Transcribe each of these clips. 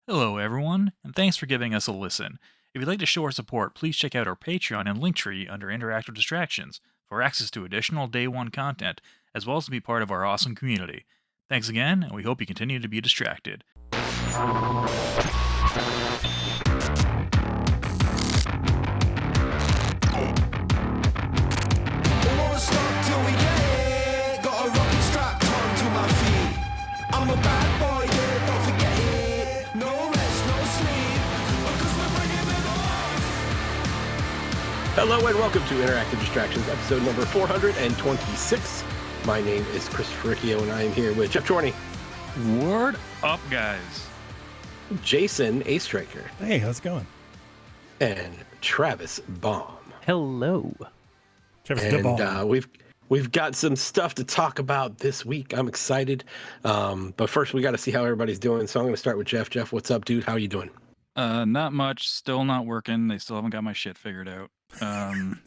Hello, everyone, and thanks for giving us a listen. If you'd like to show our support, please check out our Patreon and Linktree under Interactive Distractions for access to additional Day 1 content, as well as to be part of our awesome community. Thanks again, and we hope you continue to be distracted. Won't stop till we get it. Got a rocket strapped onto my feet. I'm a bad boy, yeah, don't forget it. No rest, no sleep, because we're bringing it on. Hello and welcome to Interactive Distractions, episode number 426. My name is Christopher Riccio, and I am here with Jeff Chorney, Word up, guys. Jason A. Striker, Hey, how's it going? and Travis Baum. Hello. Travis And DeBall. we've got some stuff to talk about this week. I'm excited, but first we got to see how everybody's doing. So I'm going to start with Jeff. Jeff, what's up, dude? How you doing? Not much. Still not working. They still haven't got my shit figured out.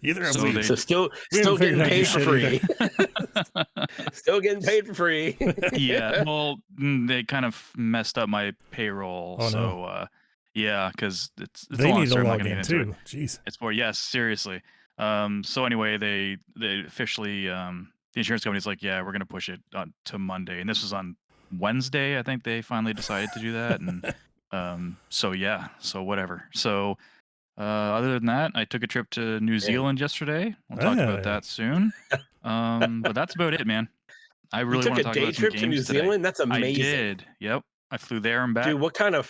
Either have so we. they- So still haven't getting figured out paid your for free. Still getting paid for free. Yeah, well, they kind of messed up my payroll. Oh, no. So, yeah, because it's a They long need to story. I'm not log gonna in get into too. it. Jeez. It's for yes, seriously. So anyway, they officially the insurance company's like, yeah, we're gonna push it to Monday, and this was on Wednesday. I think they finally decided to do that, and so yeah, so whatever. So other than that, I took a trip to New Zealand yesterday. We'll talk Ah. about that soon. But that's about it, man. I really You want took to a talk day about some trip to New games today. Zealand? That's amazing. I did. Yep. I flew there and back. Dude, what kind of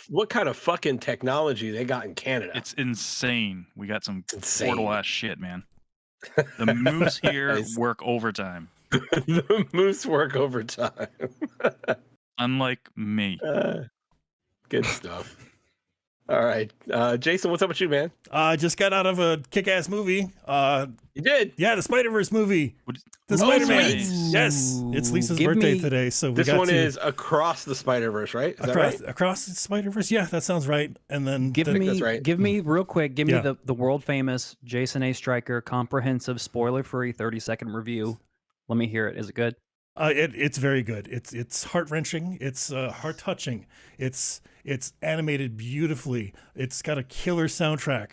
fucking technology they got in Canada? It's insane. We got some insane. portal ass shit, man. The moose here Nice. work overtime, The moose work overtime. unlike me. Good stuff. All right, Jason, what's up with you, man? Just got out of a kick-ass movie. You did. Yeah, the Spider-Verse movie. The Oh, Spider-Man. sweet. Yes, it's Lisa's Give birthday me- today, so we This got one to is Across the Spider-Verse, right? Is that across right? across the Spider-Verse. Yeah, that sounds right. And then Give the- me, that's right. give me real quick. Give Yeah. me the world famous Jason A. Striker comprehensive spoiler free 30-second review. Let me hear it. Is it good? it's very good. It's heart-wrenching. It's heart-touching. It's animated beautifully. It's got a killer soundtrack.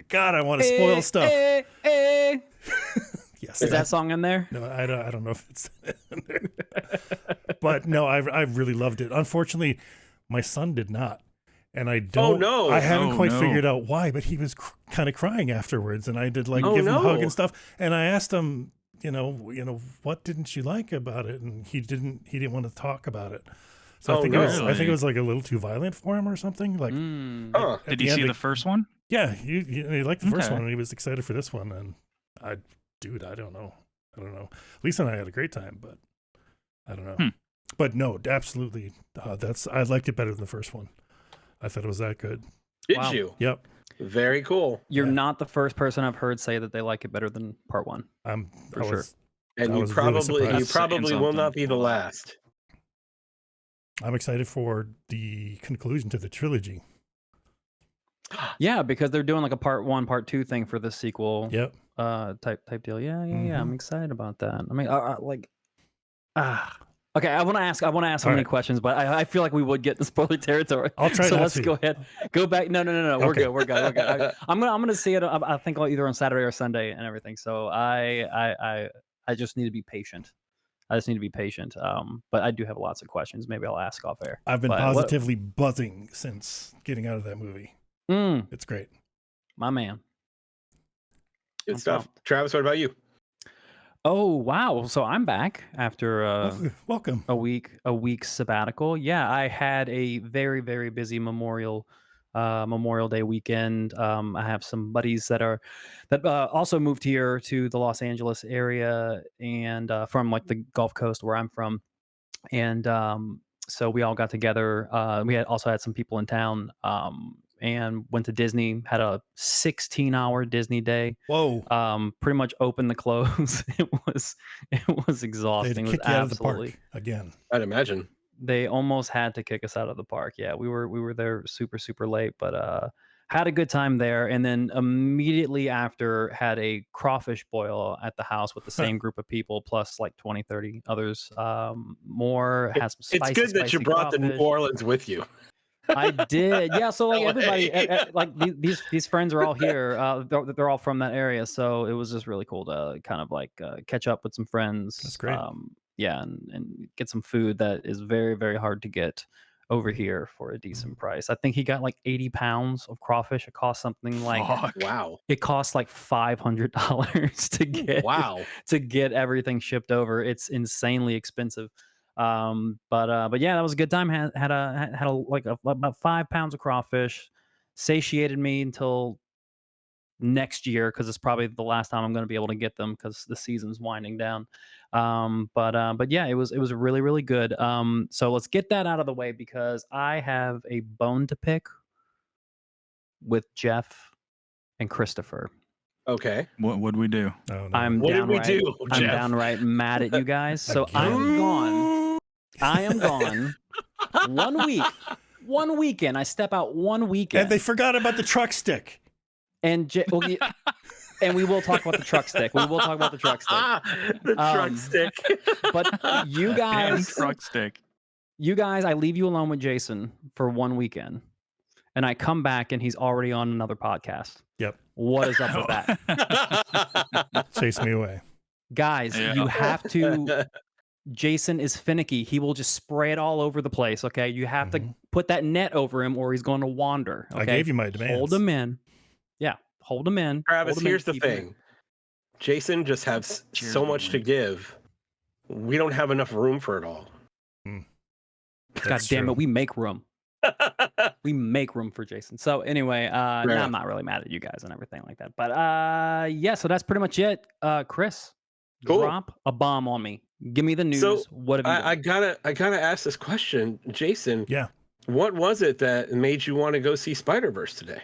God, I want to spoil stuff. Yes. Is that song in there? No, I don't know if it's in there. But no, I really loved it. Unfortunately, my son did not. And I don't. Oh, no. I haven't Oh, quite no. figured out why, but he was kind of crying afterwards, and I did like Oh, give him a hug no. and stuff. And I asked him, you know, what didn't you like about it? And he didn't want to talk about it. So Oh, I think no. I think Really? it was like a little too violent for him or something. Like, Huh. at Did the you see end, the first one? yeah, he liked the first Okay. one, and he was excited for this one. And I don't know. Lisa and I had a great time, but I don't know. But no, absolutely, I liked it better than the first one. I thought it was that good. Did Wow. you? Yep. Very cool. You're Yeah. not the first person I've heard say that they like it better than part one. For sure. And I you was really probably surprised. you probably will not something. be the last. I'm excited for the conclusion to the trilogy. Yeah, because they're doing like a part one, part two thing for this sequel. Yep. Type deal. Yeah. Mm-hmm. I'm excited about that. I mean, okay. I want to ask so All many right. questions, but I feel like we would get in spoiler territory. I'll try So not let's to. go ahead. Go back. No. We're Okay. good. We're good. I'm gonna see it. I think either on Saturday or Sunday and everything. So I just need to be patient. But I do have lots of questions. Maybe I'll ask off air. I've been But what- positively buzzing since getting out of that movie. It's great. My man. Good I'm stuff. pumped. Travis, what about you? Oh wow! So I'm back after Welcome. a week sabbatical. Yeah, I had a very, very busy Memorial Day weekend. I have some buddies that also moved here to the Los Angeles area and from like the Gulf Coast where I'm from, and so we all got together. We also had some people in town and went to Disney. Had a 16-hour Disney day. Whoa. Pretty much open to close. It was They exhausting. had It to was kick you out of the absolutely. park again. I'd imagine. They almost had to kick us out of the park. Yeah, we were there super late, but had a good time there. And then immediately after had a crawfish boil at the house with the same group of people plus like 20, 30 others more. Had some spicy, It's good that you spicy brought the New crawfish. Orleans with you. I did. Yeah, so like everybody, LA. like these friends are all here. They're all from that area, so it was just really cool to kind of like catch up with some That's friends. great. Yeah, and get some food that is very very hard to get over here for a decent price. I think he got like 80 pounds of crawfish. It cost something like Fuck. Wow. it costs like $500 Wow. to get everything shipped over. It's insanely expensive. But yeah, that was a good time. Had about 5 pounds of crawfish. Satiated me until next year because it's probably the last time I'm going to be able to get them because the season's winding down. But yeah, it was really really good. So let's get that out of the way because I have a bone to pick with Jeff and Christopher. Okay. What would we do? Oh no. I'm What did we downright do, I'm Jeff? downright mad at you guys. So Again. I'm gone. I am gone. 1 week. 1 weekend. I step out 1 weekend. And they forgot about the truck stick. And and we will talk about the truck stick. We will talk about the truck stick. The truck Um, stick. But you Damn guys, truck stick. I leave you alone with Jason for 1 weekend, and I come back and he's already on another podcast. Yep. What is up with that, Chase me away. guys? Yeah. You have to. Jason is finicky. He will just spray it all over the place. Okay, you have to put that net over him, or he's going to wander. Okay? I gave you my demands. Hold him in. Yeah, hold him in. Travis, hold him in, here's the keep him in. thing. Jason just has Cheers, so my much to man. give. We don't have enough room for it all. God That's damn true. it, we make room. We make room for Jason. So anyway, Fair no, enough. I'm not really mad at you guys and everything like that. But yeah, so that's pretty much it. Chris, Cool. drop a bomb on me. Give me the news. So, what have you done? I gotta ask this question, Jason. Yeah. What was it that made you want to go see Spider-Verse today?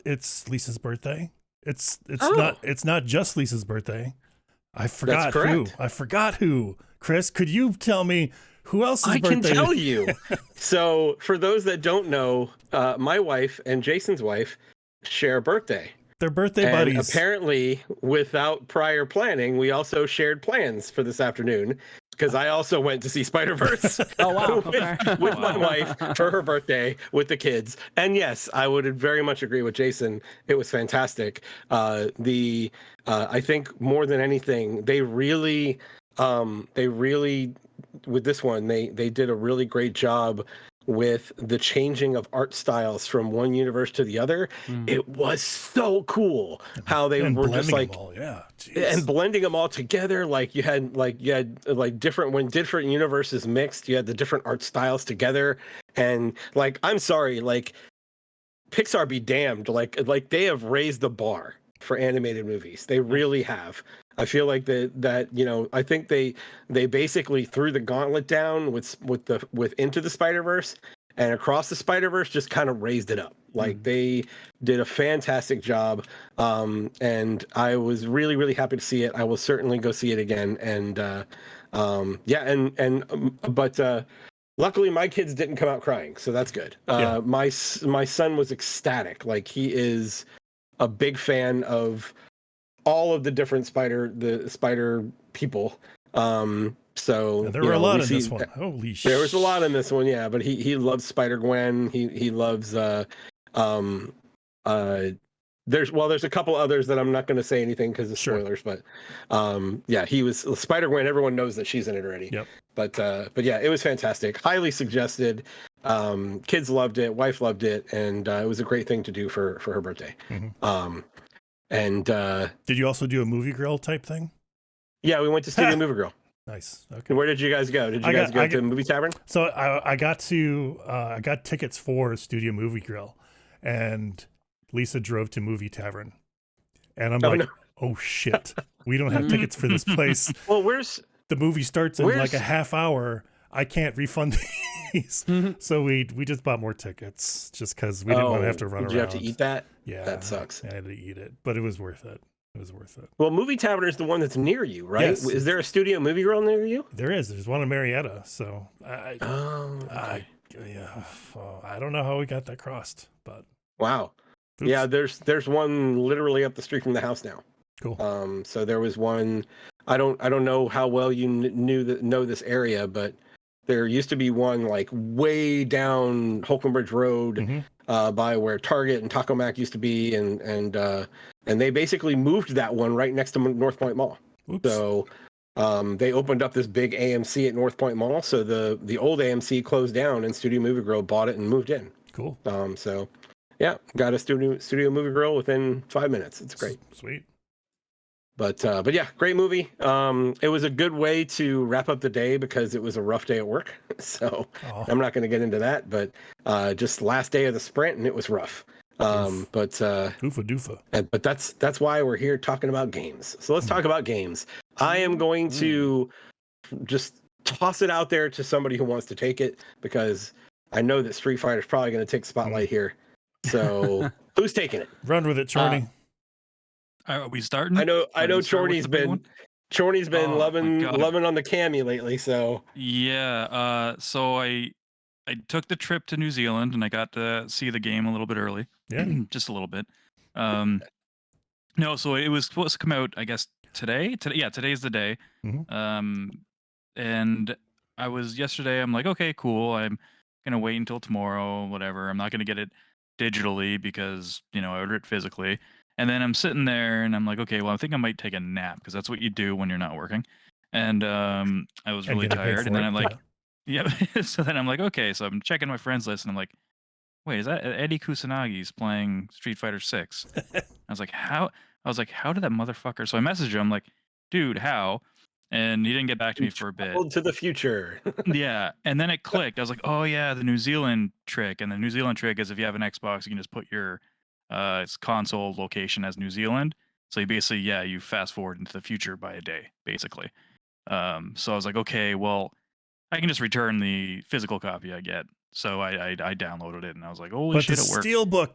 It's Lisa's birthday. It's Oh. not just Lisa's birthday. I forgot who. correct. I forgot who. Chris, could you tell me who else's I birthday? can tell you. So, for those that don't know, my wife and Jason's wife share a birthday. They're birthday And buddies. apparently, without prior planning, we also shared plans for this afternoon because I also went to see Spider-Verse Oh wow. with, Okay. with my wife for her birthday with the kids. And yes, I would very much agree with Jason. It was fantastic. I think more than anything, they really with this one they did a really great job with the changing of art styles from one universe to the other. It was so cool how they and were just blending like them all. Yeah. Jeez. and blending them all together. Like you had different, when different universes mixed, you had the different art styles together. And like, I'm sorry, like Pixar be damned, like they have raised the bar for animated movies. They really have. I feel like that I think they basically threw the gauntlet down with Into the Spider-Verse, and Across the Spider-Verse just kind of raised it up. Like they did a fantastic job, and I was really really happy to see it. I will certainly go see it again. And but luckily my kids didn't come out crying, so that's good. Yeah. My son was ecstatic. Like he is a big fan of all of the different spider people. So Yeah, there were a lot in this one. Holy shit. there was a lot in this one, yeah. But he loves Spider-Gwen. He loves there's a couple others that I'm not going to say anything because of Sure. spoilers. But yeah, he was Spider-Gwen. Everyone knows that she's in it already. Yep. But yeah, it was fantastic. Highly suggested. Kids loved it. Wife loved it, and it was a great thing to do for her birthday. Mhm. And Did you also do a movie grill type thing? yeah, we went to Studio Movie Grill. Nice. Okay. And where did you guys go? Did you I guys got- go I to got- Movie Tavern? So I got tickets for Studio Movie Grill, and Lisa drove to Movie Tavern, and I'm Oh, like, no. oh shit, we don't have tickets for this place. Well, where's The movie starts in like Where's- a half hour. I can't refund these. So we just bought more tickets just because we didn't want to have to run did around. you have to eat that? Yeah, That sucks. I had to eat it, but it was worth it. It was worth it. Well, Movie Tavern is the one that's near you, right? Yes. Is there a Studio Movie Grill near you? There's one in Marietta. So Oh, okay. I don't know how we got that crossed, but Wow. oops. Yeah, there's one literally up the street from the house now. Cool. So there was one. I don't know how well you know this area, but There used to be one like way down Holcomb Road by where Target and Taco Mac used to be, and they basically moved that one right next to North Point Mall. Oops. So they opened up this big AMC at North Point Mall. So the old AMC closed down, and Studio Movie Grill bought it and moved in. Cool. So yeah, got a Studio Movie Grill within 5 minutes. It's great. Sweet. But yeah, great movie. It was a good way to wrap up the day because it was a rough day at work. So I'm not going to get into that, but just last day of the sprint and it was rough. But Oofa doofa. but that's why we're here talking about games. So let's talk about games. I am going to just toss it out there to somebody who wants to take it because I know that Street Fighter is probably going to take spotlight here. So who's taking it? Run with it, Chorney. Are we starting? I know Chorney's been loving on the Cammy lately, so yeah. So I took the trip to New Zealand and I got to see the game a little bit early. Yeah. Just a little bit. No, so it was supposed to come out, I guess, today. Yeah, today's the day. And I was yesterday. I'm like, okay, cool. I'm gonna wait until tomorrow, whatever. I'm not gonna get it digitally because I ordered it physically. And then I'm sitting there and I'm like, okay, well, I think I might take a nap because that's what you do when you're not working. And I was really tired. And then I'm like, yeah. So then I'm like, okay. So I'm checking my friends list and I'm like, wait, is that Eddie Kusanagi's playing Street Fighter 6? I was like, how did that motherfucker? So I messaged him, I'm like, dude, how? And he didn't get back to me for a bit. to the future. Yeah. And then it clicked. I was like, oh yeah, the New Zealand trick. And the New Zealand trick is if you have an Xbox, you can just put your its console location as New Zealand. So you basically, you fast forward into the future by a day, basically. So I was like, okay, well, I can just return the physical copy I get. So I downloaded it and I was like, holy shit, it worked. Steelbook,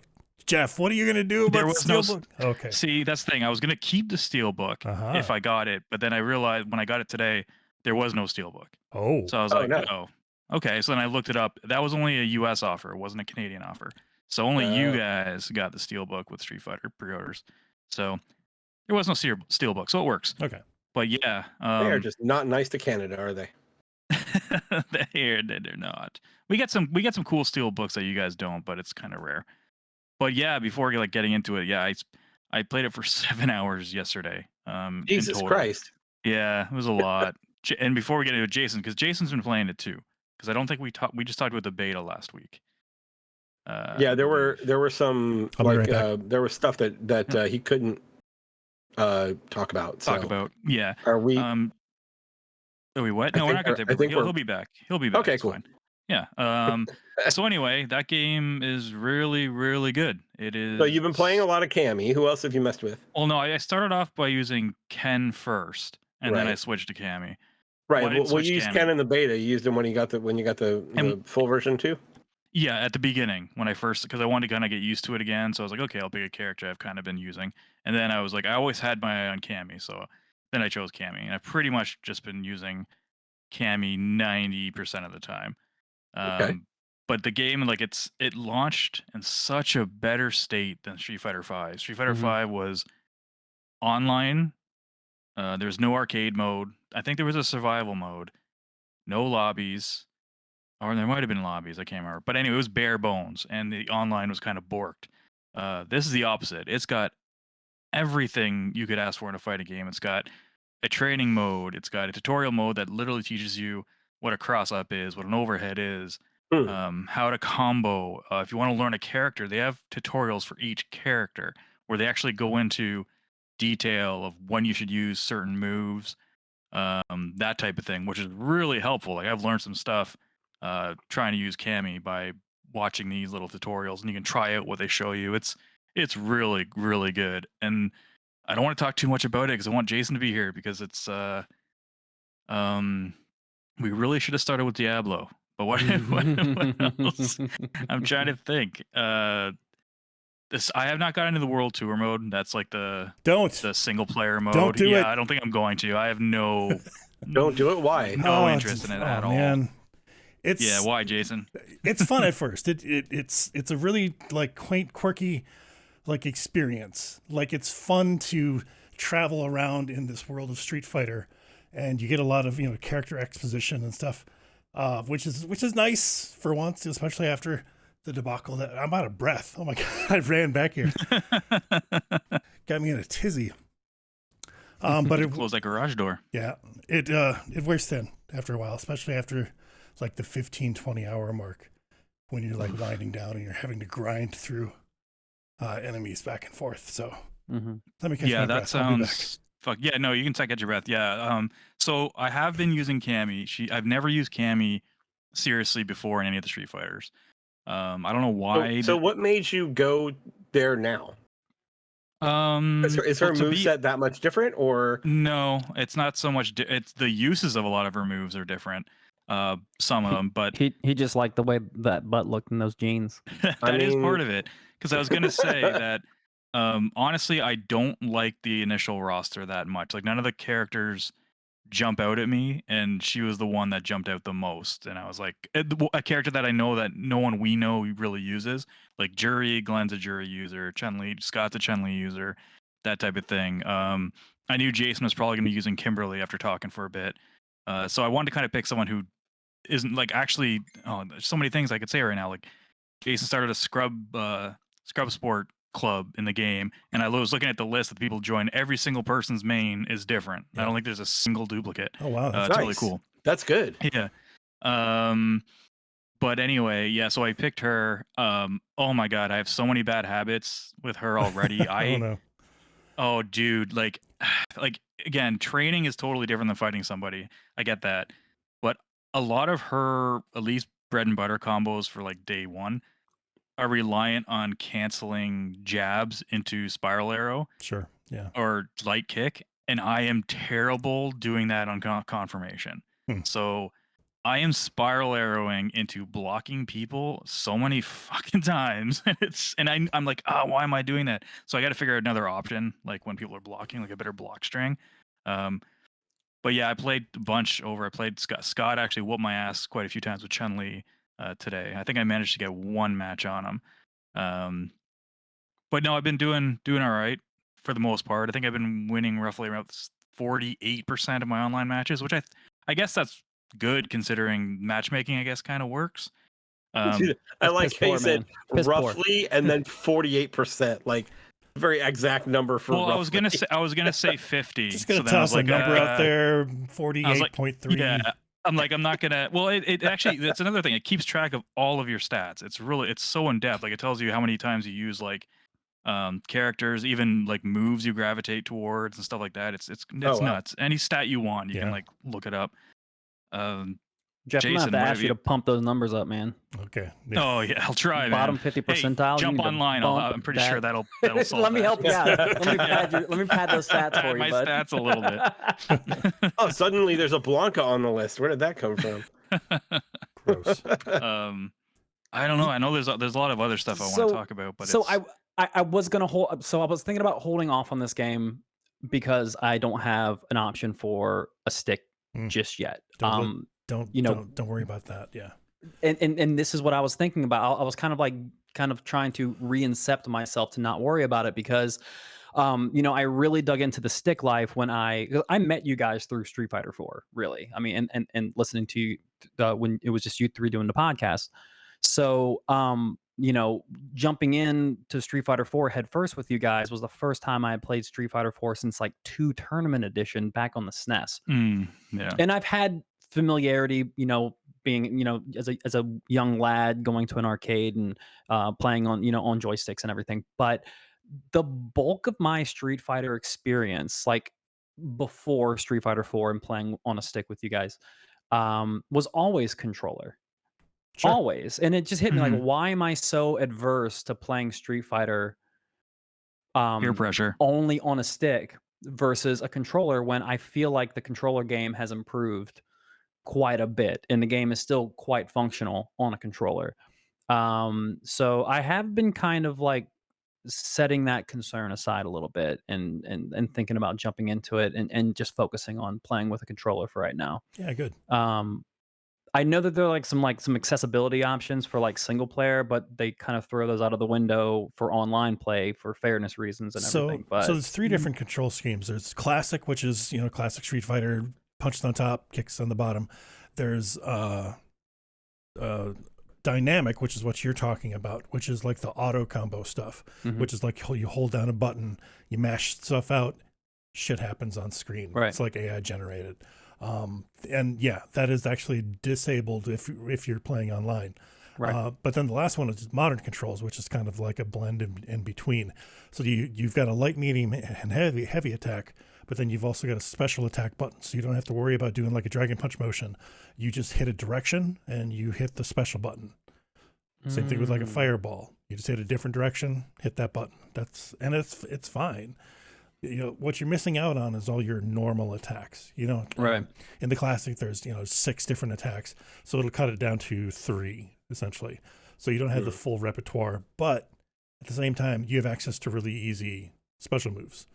Jeff, what are you gonna do about the Steelbook? Okay. See, that's the thing. I was gonna keep the Steelbook if I got it, but then I realized when I got it today, there was no Steelbook. Oh. So I was like, no. Okay. So then I looked it up. That was only a US offer. It wasn't a Canadian offer. So only you guys got the Steelbook with Street Fighter pre-orders. So there was no Steelbook, so it works. Okay. But yeah. They are just not nice to Canada, are they? They're not. We get some cool Steelbooks that you guys don't, but it's kind of rare. But yeah, before getting into it, I played it for 7 hours yesterday. Jesus Christ. Yeah, it was a lot. And before we get into it, Jason, because Jason's been playing it too. Because I don't think we just talked about the beta last week. There were some there was stuff that he couldn't talk about. Yeah. Are we? Are we what? No, we're not going to. He'll be back. He'll be back. Okay, it's cool. Fine. Yeah. So anyway, that game is really, really good. It is. So you've been playing a lot of Cammy. Who else have you messed with? Well, no, I started off by using Ken first, and then I switched to Cammy. Right. Well, you used Ken in the beta. You used him when you got the full version too. Yeah, at the beginning when I first, because I wanted to kind of get used to it again. So I was like, okay, I'll pick a character I've kind of been using, and then I was like, I always had my eye on Cammy, so then I chose Cammy, and I've pretty much just been using Cammy 90% of the time. Okay. But the game, it launched in such a better state than Street Fighter V. Street Fighter V was online. There was no arcade mode. I think there was a survival mode. No lobbies. Or there might have been lobbies. I can't remember. But anyway, it was bare bones. And the online was kind of borked. This is the opposite. It's got everything you could ask for in a fighting game. It's got a training mode. It's got a tutorial mode that literally teaches you what a cross-up is, what an overhead is, how to combo. If you want to learn a character, they have tutorials for each character where they actually go into detail of when you should use certain moves, that type of thing, which is really helpful. Like I've learned some stuff trying to use Cammy by watching these little tutorials, and you can try out what they show you. It's really, really good. And I don't want to talk too much about it because I want Jason to be here because it's we really should have started with Diablo. But what else? I'm trying to think. I have not gotten into the World Tour mode. That's like the single player mode. Don't do it. I don't think I'm going to. I have no. Don't do it. Why? No interest in it at all. Man. Why, Jason? It's fun at first. It's a really quaint, quirky experience. It's fun to travel around in this world of Street Fighter, and you get a lot of character exposition and stuff. which is nice for once, especially after the debacle. That I'm out of breath. Oh my god, I ran back here, got me in a tizzy. But it Close that garage door. Yeah, it wears thin after a while, especially after like the 15-20 hour mark, when you're like winding down and you're having to grind through enemies back and forth. So let me catch my breath. That sounds fuck. Yeah, no, you can catch your breath. Yeah. So I have been using Cammy. I've never used Cammy seriously before in any of the Street Fighters. I don't know why. So what made you go there now? Is her moveset that much different, or no? It's not so much. It's the uses of a lot of her moves are different. Some of them, but he just liked the way that butt looked in those jeans. That is part of it. Because I was gonna say that honestly, I don't like the initial roster that much. Like none of the characters jump out at me, and she was the one that jumped out the most. And I was like, a character that I know that no one we know really uses, like Jury, Glenn's a Jury user, Chun-Li, Scott's a Chun-Li user, that type of thing. I knew Jason was probably going to be using Kimberly after talking for a bit. So I wanted to kind of pick someone who isn't like actually, there's so many things I could say right now. Like Jason started a scrub sport club in the game, and I was looking at the list that people join. Every single person's main is different. I don't think there's a single duplicate. Oh wow, that's it's nice. really cool. That's good. Yeah. But anyway, yeah, so I picked her. Oh my god, I have so many bad habits with her already. I don't know. Oh dude, like again, training is totally different than fighting somebody. I get that. But a lot of her at least bread and butter combos for like day one are reliant on canceling jabs into spiral arrow. Sure. Yeah. Or light kick, and I am terrible doing that on confirmation. So I am spiral arrowing into blocking people so many fucking times, and I'm like, why am I doing that? So I got to figure out another option, like when people are blocking, like a better block string. But yeah, I played a bunch over. I played Scott. Scott actually whooped my ass quite a few times with Chun-Li today. I think I managed to get one match on him. But no, I've been doing all right for the most part. I think I've been winning roughly around 48% of my online matches, which I guess that's good considering matchmaking, I guess, kind of works. Dude, I like how you said roughly and then 48%, like very exact number for. Well, roughly. I was gonna say 50. Just gonna toss a number out there, 48.3. Yeah, I'm like, I'm not gonna. Well, it actually, that's another thing. It keeps track of all of your stats. It's so in depth. Like it tells you how many times you use like characters, even like moves you gravitate towards and stuff like that. It's nuts. Any stat you want, you can like look it up. Jeff, Jason, I'm gonna have to ask you to pump those numbers up, man. Okay. Yeah. Oh yeah, I'll try. Bottom man. 50 percentile. Jump online. I'm pretty sure that'll solve Let me that. help you out. Let me pad those stats for you, my bud. stats a little bit. Oh, suddenly there's a Blanca on the list. Where did that come from? Gross. I don't know. I know there's a lot of other stuff I want to talk about, but I was gonna hold. So I was thinking about holding off on this game because I don't have an option for a stick just yet. Don't worry about that. Yeah. And this is what I was thinking about. I was kind of trying to reincept myself to not worry about it because, I really dug into the stick life when I met you guys through Street Fighter 4. Really, I mean, and listening to you when it was just you three doing the podcast. So, jumping in to Street Fighter 4 head first with you guys was the first time I had played Street Fighter 4 since like 2 Tournament Edition back on the SNES. Yeah. And I've had familiarity, being, as a young lad going to an arcade and playing on, on joysticks and everything. But the bulk of my Street Fighter experience, like before Street Fighter 4 and playing on a stick with you guys, was always controller. Sure. Always. And it just hit me like, why am I so adverse to playing Street Fighter peer pressure only on a stick versus a controller when I feel like the controller game has improved quite a bit and the game is still quite functional on a controller. So I have been kind of like setting that concern aside a little bit and thinking about jumping into it and just focusing on playing with a controller for right now. Yeah, good. I know that there are some accessibility options for like single player, but they kind of throw those out of the window for online play for fairness reasons and everything. But so there's 3 different control schemes. There's classic, which is classic Street Fighter, punches on top, kicks on the bottom. There's dynamic, which is what you're talking about, which is like the auto combo stuff, which is like you hold down a button, you mash stuff out, shit happens on screen. Right. It's like AI generated. And yeah, that is actually disabled if you're playing online. Right. But then the last one is modern controls, which is kind of like a blend in between. So you've got a light, medium, and heavy attack, but then you've also got a special attack button. So you don't have to worry about doing like a dragon punch motion. You just hit a direction and you hit the special button. Same thing with like a fireball. You just hit a different direction, hit that button. It's fine. You know, what you're missing out on is all your normal attacks. You know, Right. In the classic, there's 6 different attacks, so it'll cut it down to 3 essentially. So you don't have the full repertoire, but at the same time, you have access to really easy special moves.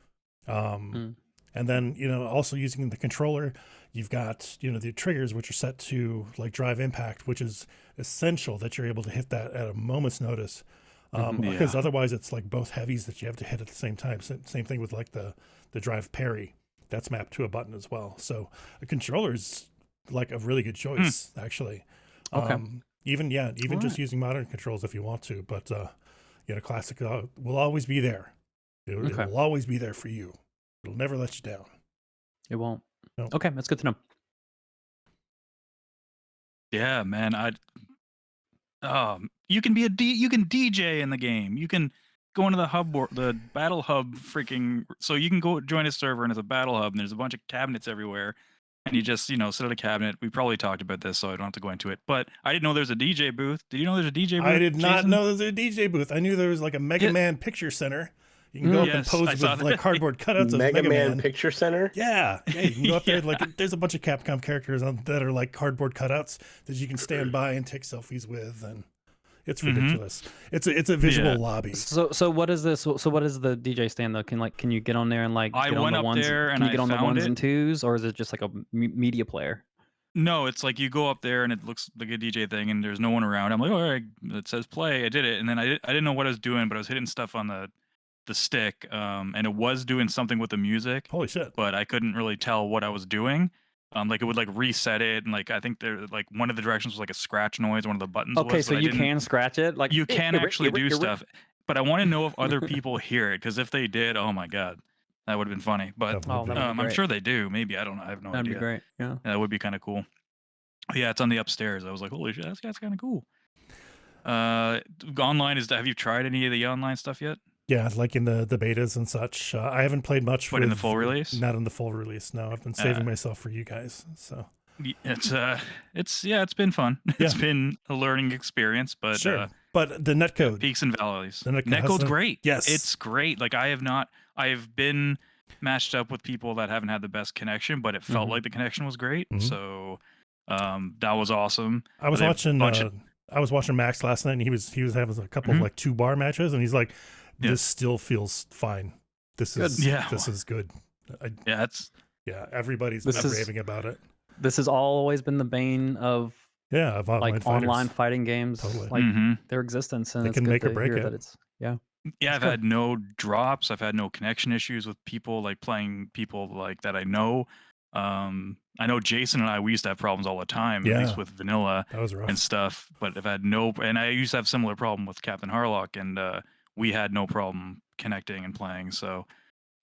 And then also using the controller, you've got the triggers which are set to like drive impact, which is essential that you're able to hit that at a moment's notice. Because otherwise it's like both heavies that you have to hit at the same time. Same thing with like the drive parry, that's mapped to a button as well. So a controller is like a really good choice actually. Okay. Even just using modern controls if you want to, but classic will always be there. It will always be there for you. It'll never let you down. It won't. No. Okay, that's good to know. Yeah, man. You can you can DJ in the game. You can go into the battle hub freaking. So you can go join a server and it's a battle hub and there's a bunch of cabinets everywhere. And you just, sit at a cabinet. We probably talked about this, so I don't have to go into it. But I didn't know there's a DJ booth. Did you know there's a DJ booth? I did not Jason? know there's a DJ booth. I knew there was like a Mega Man picture center. You can go up and pose with like cardboard cutouts of Mega Mega Man. Picture Center. Yeah, you can go up there. Like, there's a bunch of Capcom characters that are like cardboard cutouts that you can stand by and take selfies with, and it's ridiculous. It's a visual lobby. So what is this? So what is the DJ stand though? Can you get on there and like I get on went the up ones? there Can and you get I on the found ones it. and twos, or is it just like a media player? No, it's like you go up there and it looks like a DJ thing, and there's no one around. I'm like, all right, it says play. I did it, and then I didn't know what I was doing, but I was hitting stuff on the stick, and it was doing something with the music. Holy shit! But I couldn't really tell what I was doing. Like it would like reset it, and like I think there like one of the directions was like a scratch noise. One of the buttons. Okay, was, so you can scratch it. Like you can actually do stuff, but I want to know if other people hear it, because if they did, oh my god, that would have been funny. But I'm sure they do. Maybe I don't know. I have no idea. That'd be great. Yeah, that would be kind of cool. Yeah, it's on the upstairs. I was like, holy shit, that's kind of cool. Online have you tried any of the online stuff yet? Yeah, like in the betas and such. I haven't played much. But in the full release? Not in the full release. No, I've been saving myself for you guys. So it's been fun. It's been a learning experience, but sure. But the netcode, peaks and valleys. The netcode's great. Yes, it's great. Like I've been matched up with people that haven't had the best connection, but it felt like the connection was great. So that was awesome. I was watching Max last night, and he was having a couple of like 2-bar matches, and he's like, this still feels fine. This is good. Everybody's been raving about it. This has always been the bane of online fighting games, like their existence, and they can make or break it. That it's I've had no drops. I've had no connection issues with people, like playing people like that I know. I know Jason and we used to have problems all the time, at least with vanilla and stuff. But I've had and I used to have similar problem with Captain Harlock, and we had no problem connecting and playing. So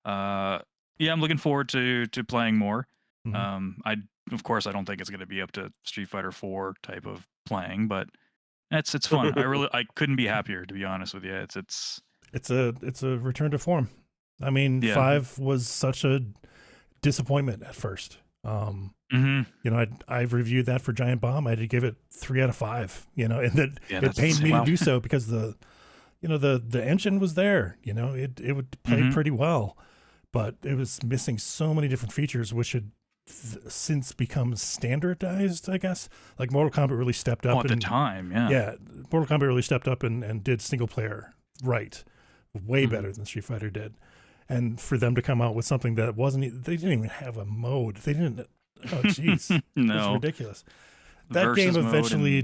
I'm looking forward to playing more. Of course I don't think it's going to be up to Street Fighter 4 type of playing, but it's fun. I couldn't be happier, to be honest with you. It's a return to form. I mean, 5 was such a disappointment at first. I've reviewed that for Giant Bomb. I had to give it 3 out of 5, and that it pained me to do so, because the engine was there, it would play pretty well, but it was missing so many different features, which had since become standardized, I guess. Like Mortal Kombat really stepped up at the time. Mortal Kombat really stepped up and did single player way better than Street Fighter did. And for them to come out with something that they didn't even have a mode. They didn't. Oh, jeez. No. It's ridiculous. That game eventually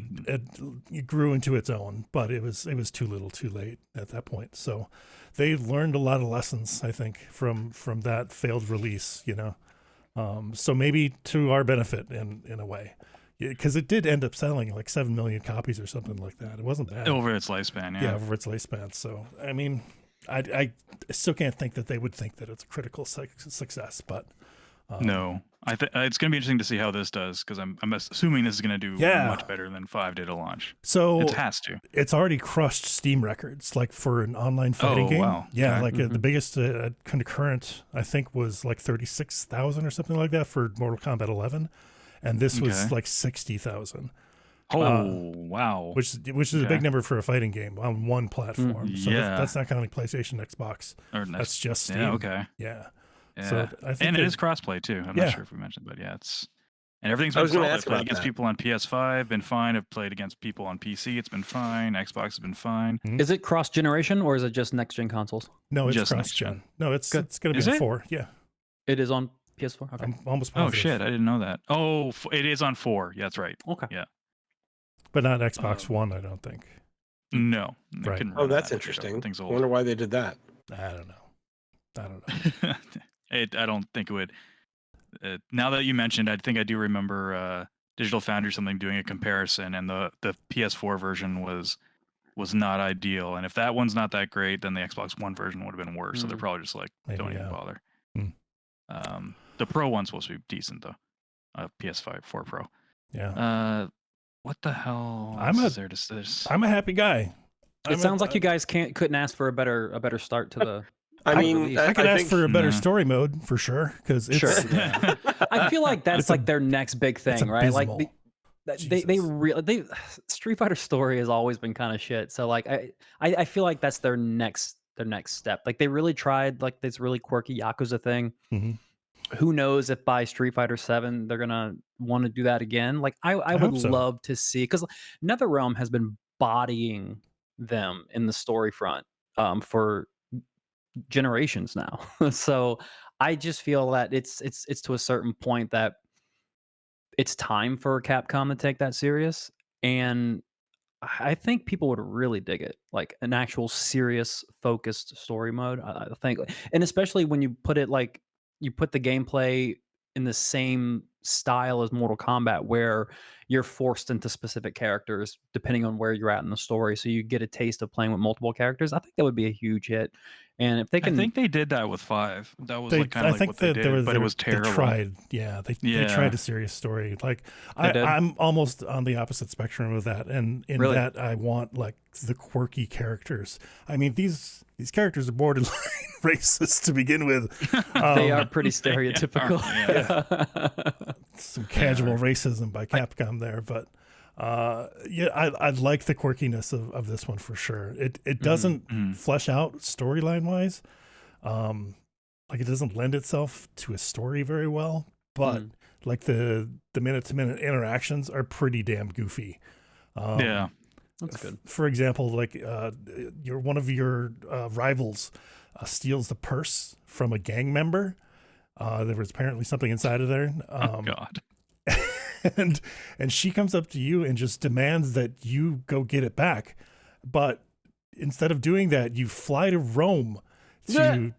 grew into its own, but it was too little too late at that point. So they learned a lot of lessons, I think, from that failed release, So maybe to our benefit in a way, because it did end up selling like 7 million copies or something like that. It wasn't bad over its lifespan. yeah, over its lifespan. So I mean, I still can't think that they would think that it's a critical success, but No, it's going to be interesting to see how this does because I'm assuming this is going to do much better than 5 did at launch. So it has to. It's already crushed Steam records, like for an online fighting game. Wow. Yeah, Okay. like the biggest concurrent I think was like 36,000 or something like that for Mortal Kombat 11, and this was like 60,000. Oh wow! Which is a big number for a fighting game on one platform. So Yeah. that's not counting PlayStation, Xbox. That's just Steam. Yeah. Okay. Yeah. Yeah. So I think and it is crossplay too. I'm not sure if we mentioned, but yeah, it's and everything's been solid. I've played against people on PS5, been fine. I've played against people on PC, it's been fine. Xbox has been fine. Is it cross generation or is it just next gen consoles? No, it's just cross gen. No, it's Good. going to be on 4. Yeah. It is on PS4. Okay. I'm almost Oh positive. shit! I didn't know that. Oh, it is on 4. Yeah, that's right. Okay. Yeah. But not Xbox One, I don't think. No. Right. Oh, that's interesting. I wonder why they did that. I don't know. I don't think it would. Now that you mentioned, I think I do remember Digital Foundry or something doing a comparison, and the PS4 version was not ideal. And if that one's not that great, then the Xbox One version would have been worse. So they're probably just like, don't even bother. The Pro one's supposed to be decent though. PS5 4 Pro. Yeah. What the hell? Is there to this? I'm a happy guy. It sounds like you guys couldn't ask for a better start to the. I mean, I could ask for a better story mode for sure because it's. Sure. I feel like that's like their next big thing, right? Like they really Street Fighter story has always been kind of shit. So like I feel like that's their next step. Like they really tried like this really quirky Yakuza thing. Mm-hmm. Who knows if by Street Fighter 7 they're gonna want to do that again? Like I would love to see, because NetherRealm has been bodying them in the story front for generations now. So I just feel that it's to a certain point that it's time for Capcom to take that serious, and I think people would really dig it, like an actual serious focused story mode. I think, and especially when you put it like you put the gameplay in the same style as Mortal Kombat, where you're forced into specific characters depending on where you're at in the story, so you get a taste of playing with multiple characters. I think that would be a huge hit. And if they can, I think they did that with 5. That was kind of like what they did, but it was terrible. They tried, they tried a serious story. Like I'm almost on the opposite spectrum of that, and in that I want like the quirky characters. I mean, these characters are borderline racist to begin with. They are pretty stereotypical. Some casual racism by Capcom there, but I like the quirkiness of this one for sure. It doesn't flesh out storyline wise, like it doesn't lend itself to a story very well, but like the minute to minute interactions are pretty damn goofy. That's good. For example, like one of your rivals steals the purse from a gang member. There was apparently something inside of there. Oh God. And she comes up to you and just demands that you go get it back. But instead of doing that, you fly to Rome to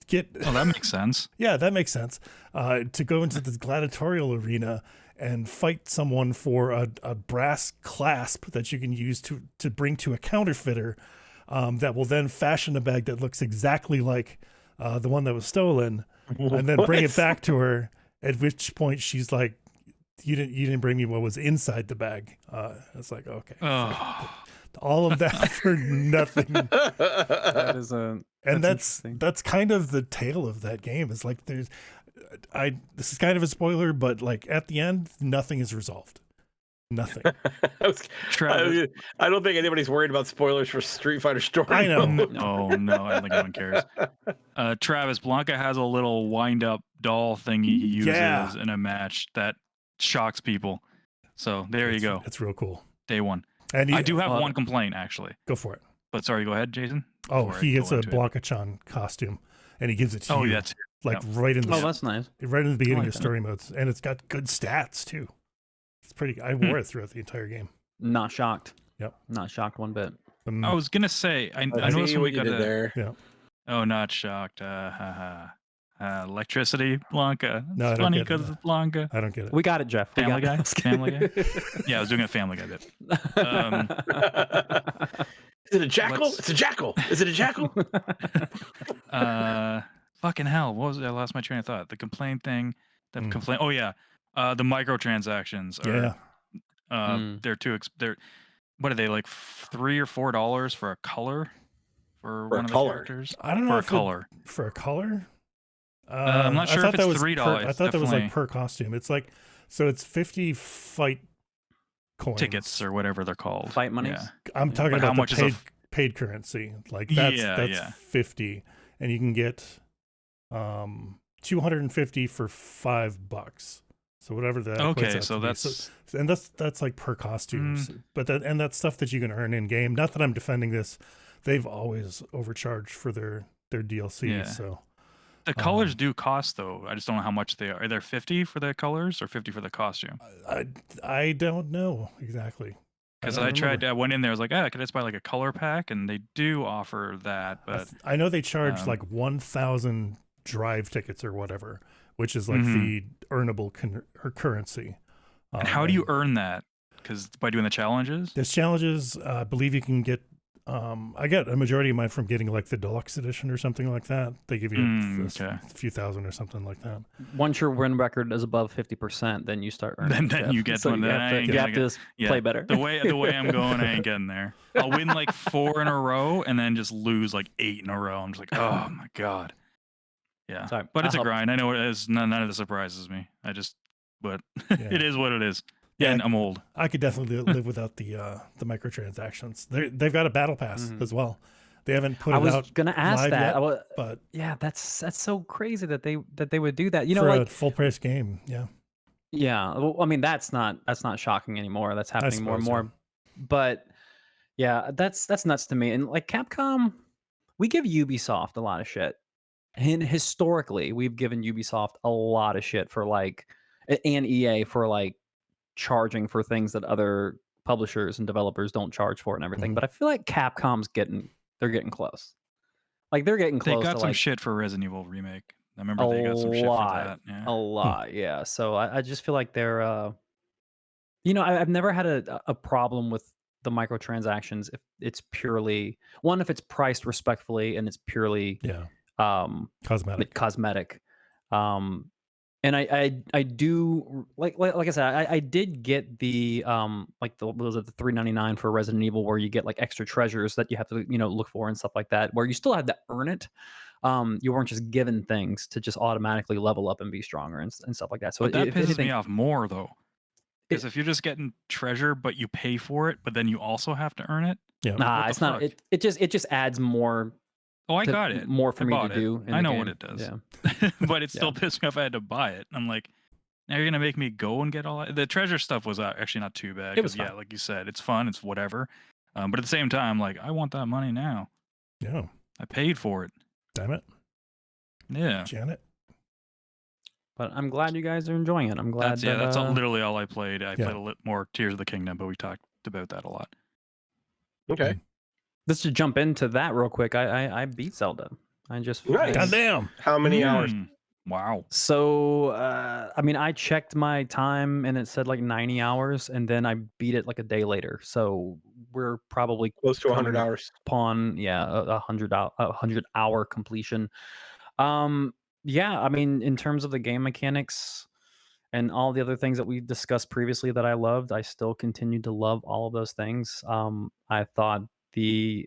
get. Oh, that makes sense. Yeah, that makes sense. To go into this gladiatorial arena and fight someone for a brass clasp that you can use to bring to a counterfeiter that will then fashion a bag that looks exactly like the one that was stolen, and then bring it back to her. At which point she's like, "You didn't bring me what was inside the bag." It's like, okay, all of that for nothing. That is that's kind of the tale of that game. Is like this is kind of a spoiler, but like at the end, nothing is resolved. Nothing. I don't think anybody's worried about spoilers for Street Fighter story. I know. Oh no, I don't think anyone cares. Travis, Blanca has a little wind-up doll thing he uses in a match that shocks people. So there you go. It's real cool. Day one. And I do have one complaint actually. Go for it. But sorry, go ahead, Jason. Oh, he gets a Blanca-chan costume, and he gives it to you. That's like right in the. Oh, that's nice. Right in the beginning of story modes, and it's got good stats too. It's pretty. I wore it throughout the entire game. Not shocked. Yep. Not shocked one bit. I was gonna say, I noticed when we got there. Yeah. Oh, not shocked. Electricity, Blanca. No, I It's don't funny get it. because it's Blanca. I don't get it. We got it, Jeff. We Family got Guy? it. Family Guy? Yeah, I was doing a Family Guy bit. Is it a jackal? Let's- It's a jackal. Is it a jackal? Fucking hell. What was it? I lost my train of thought. The complaint thing. The Mm. complaint. Oh, yeah. The microtransactions are. Yeah. They're they're. What are they, like $3 or $4 for a color for For one a of the color. characters? I don't know For a if color. For a color. I'm not sure I if thought it's that was $3. I thought that was like Definitely per costume. It's like so it's 50 fight coins. tickets or whatever they're called. Fight monies. Yeah. I'm talking But about how the much is a paid currency. Like Yeah, that's yeah. 50, and you can get 250 for $5. So whatever that equates Okay, out so to be. that's And that's like per costumes. But that's stuff that you can earn in game. Not that I'm defending this. They've always overcharged for their DLC. Yeah. So the colors do cost though. I just don't know how much they are. Are there 50 for the colors or 50 for the costume? I don't know exactly. Because don't remember. I went in there, I was like, I could just buy like a color pack, and they do offer that, but I know they charge like 1,000 drive tickets or whatever, which is like the earnable currency. and how do you earn that? Because by doing the challenges? There's challenges. I believe you can get. I got a majority of mine from getting like the deluxe edition or something like that. They give you a few thousand or something like that. Once your win record is above 50%, then you start earning. Then you get so one. you have to play better. The way I'm going, I ain't getting there. I'll win like 4 in a row and then just lose like 8 in a row. I'm just like, oh my god. Yeah, Sorry, but it's I a helped. grind. I know it is. None of this surprises me. But Yeah. it is what it is. Yeah, And I'm old. I could definitely live without the microtransactions. They've got a battle pass as well. They haven't put it out. I was gonna ask live that. yet, but yeah, that's so crazy that they would do that. You know, for like a full price game, yeah. yeah. Well, I mean, that's not shocking anymore. That's happening more and suppose, more. But yeah, that's nuts to me. And like Capcom, we give Ubisoft a lot of shit. And historically, we've given Ubisoft a lot of shit for like, and EA for like charging for things that other publishers and developers don't charge for and everything. But I feel like Capcom's getting close. Like they're getting They close got to some like shit for Resident Evil remake. I remember a they got some shit for lot, that. Yeah. a lot. Yeah. So I just feel like they're, you know, I've never had a problem with the microtransactions if it's purely if it's priced respectfully and it's purely cosmetic. And I do like I said, I did get the like was it the $3.99 for Resident Evil where you get like extra treasures that you have to look for and stuff like that, where you still had to earn it. You weren't just given things to just automatically level up and be stronger and stuff like that. So But that if pisses anything, me off more though. Because if you're just getting treasure but you pay for it, but then you also have to earn it. Yeah. nah, what it's the not. fuck? It just adds more. Oh, I got it. More for I me bought to it. do. In I the know game. what it does. Yeah. But it still pissed me off. I had to buy it. I'm like, now you're gonna make me go and get all that. The treasure stuff was actually not too bad. It was yeah, fun. like you said, it's fun. It's whatever. But at the same time, like I want that money now. Yeah. I paid for it. Damn it. Yeah. Janet. But I'm glad you guys are enjoying it. I'm glad. That's literally all I played. I played Yeah. a little more Tears of the Kingdom, but we talked about that a lot. Okay. Let's just jump into that real quick. I beat Zelda. I just Nice. Goddamn. How many hours? Wow. So I mean, I checked my time and it said like 90 hours, and then I beat it like a day later. So we're probably Close to 100 coming hours. upon a 100-hour completion. Yeah, I mean, in terms of the game mechanics and all the other things that we discussed previously that I loved, I still continue to love all of those things. I thought the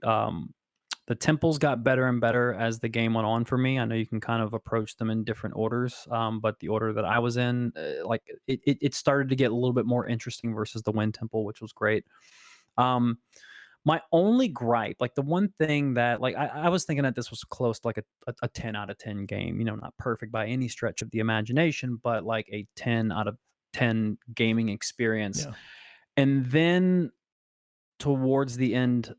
temples got better and better as the game went on for me. I know you can kind of approach them in different orders, but the order that I was in, like it started to get a little bit more interesting versus the Wind Temple, which was great. My only gripe, like the one thing that, like I was thinking that this was close to like a 10 out of 10 game, not perfect by any stretch of the imagination, but like a 10 out of 10 gaming experience. Yeah. And then towards the end